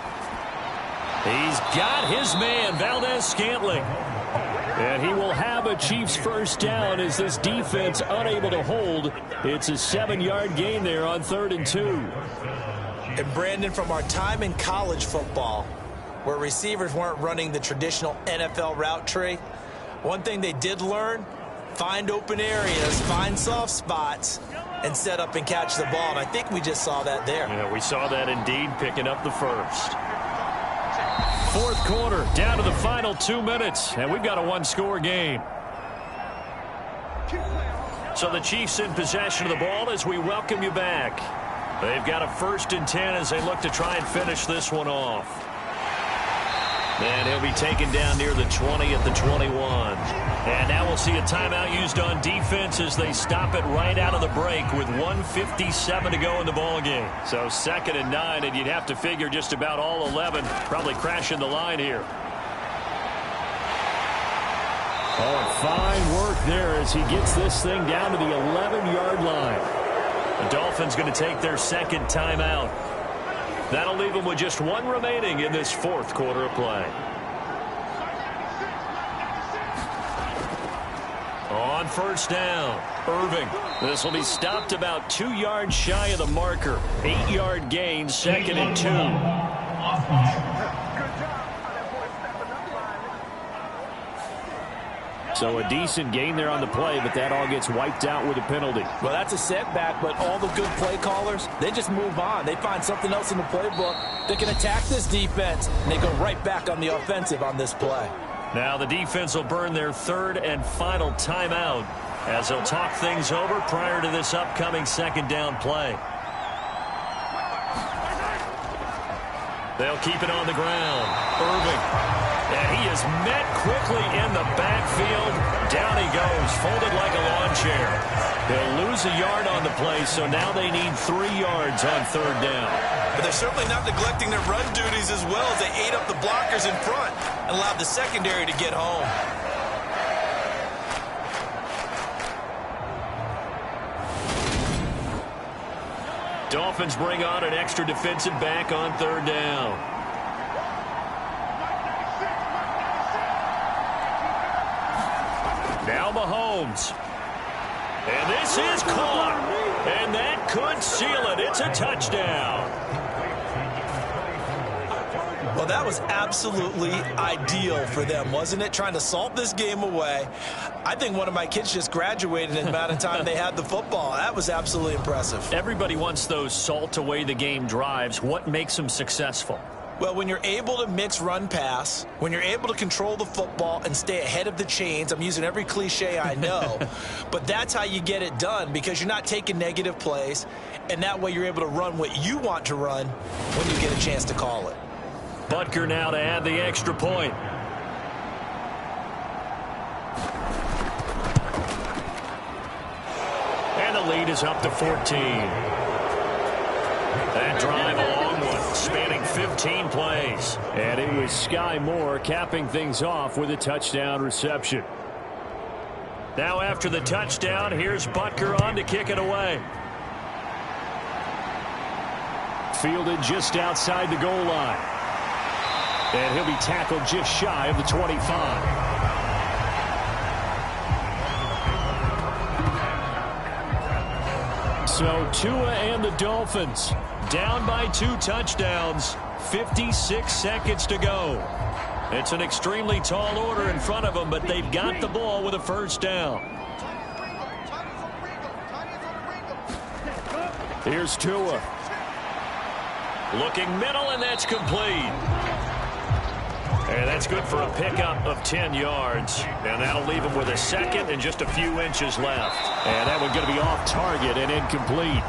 He's got his man, Valdez-Scantling. And he will have a Chiefs first down as this defense unable to hold. It's a 7-yard gain there on 3rd and 2. And Brandon, from our time in college football, where receivers weren't running the traditional NFL route tree, one thing they did learn, find open areas, find soft spots, and set up and catch the ball. And I think we just saw that there. Yeah, we saw that indeed, picking up the first. 4th quarter, down to the final 2 minutes, and we've got a 1-score game. So the Chiefs in possession of the ball as we welcome you back. They've got a 1st and 10 as they look to try and finish this one off. And he'll be taken down near the 20 at the 21. And now we'll see a timeout used on defense as they stop it right out of the break with 1:57 to go in the ballgame. So 2nd and 9, and you'd have to figure just about all 11 probably crashing the line here. Oh, fine work there as he gets this thing down to the 11-yard line. The Dolphins going to take their 2nd timeout. That'll leave them with just 1 remaining in this 4th quarter of play. On first down, Irving. This will be stopped about 2 yards shy of the marker. 8-yard gain, 2nd and 2. So a decent gain there on the play, but that all gets wiped out with a penalty. Well, that's a setback, but all the good play callers, they just move on. They find something else in the playbook that can attack this defense, and they go right back on the offensive on this play. Now the defense will burn their 3rd and final timeout as they'll talk things over prior to this upcoming 2nd down play. They'll keep it on the ground. Irving. And he is met quickly in the backfield. Down he goes, folded like a lawn chair. They'll lose a yard on the play, so now they need 3 yards on 3rd down. But they're certainly not neglecting their run duties as well as they ate up the blockers in front and allowed the secondary to get home. Dolphins bring on an extra defensive back on third down. Now Mahomes. And this is caught. And that could seal it. It's a touchdown. Well, that was absolutely ideal for them, wasn't it? Trying to salt this game away. I think one of my kids just graduated in the amount of time they had the football. That was absolutely impressive. Everybody wants those salt away the game drives. What makes them successful? Well, when you're able to mix run-pass, when you're able to control the football and stay ahead of the chains, I'm using every cliche I know, but that's how you get it done because you're not taking negative plays, and that way you're able to run what you want to run when you get a chance to call it. Butker now to add the extra point. And the lead is up to 14. That drive a long one, spanning 15 plays. And it was Sky Moore capping things off with a touchdown reception. Now after the touchdown, here's Butker on to kick it away. Fielded just outside the goal line. And he'll be tackled just shy of the 25. So Tua and the Dolphins down by 2 touchdowns, 56 seconds to go. It's an extremely tall order in front of them, but they've got the ball with a first down. Here's Tua. Looking middle, and that's complete. And that's good for a pickup of 10 yards. And that'll leave him with a second and just a few inches left. And that one's going to be off target and incomplete.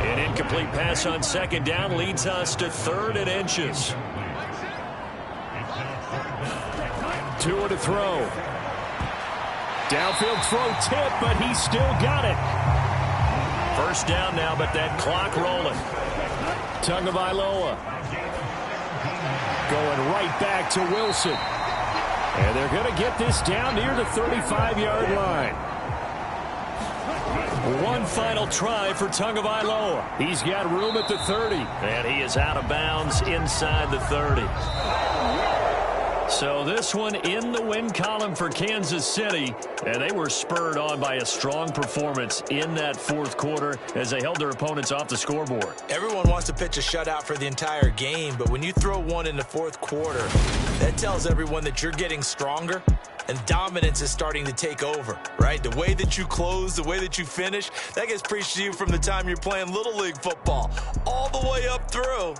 An incomplete pass on second down leads us to 3rd and inches. Tua to throw. Downfield throw tip, but he still got it. First down now, but that clock rolling. Tagovailoa going right back to Wilson. And they're going to get this down near the 35-yard line. One final try for Tagovailoa. He's got room at the 30. And he is out of bounds inside the 30. So this one in the win column for Kansas City, and they were spurred on by a strong performance in that 4th quarter as they held their opponents off the scoreboard. Everyone wants to pitch a shutout for the entire game, but when you throw one in the 4th quarter, that tells everyone that you're getting stronger and dominance is starting to take over, right? The way that you close, the way that you finish, that gets preached to you from the time you're playing Little League football all the way up through.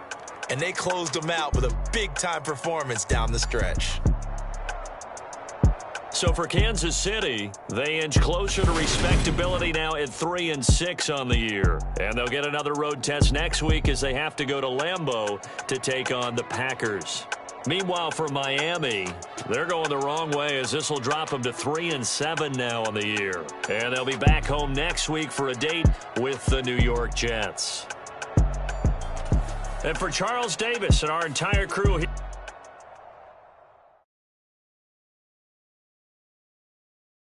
And they closed them out with a big-time performance down the stretch. So for Kansas City, they inch closer to respectability now at 3-6 on the year. And they'll get another road test next week as they have to go to Lambeau to take on the Packers. Meanwhile, for Miami, they're going the wrong way as this will drop them to 3-7 now on the year. And they'll be back home next week for a date with the New York Jets. And for Charles Davis and our entire crew here.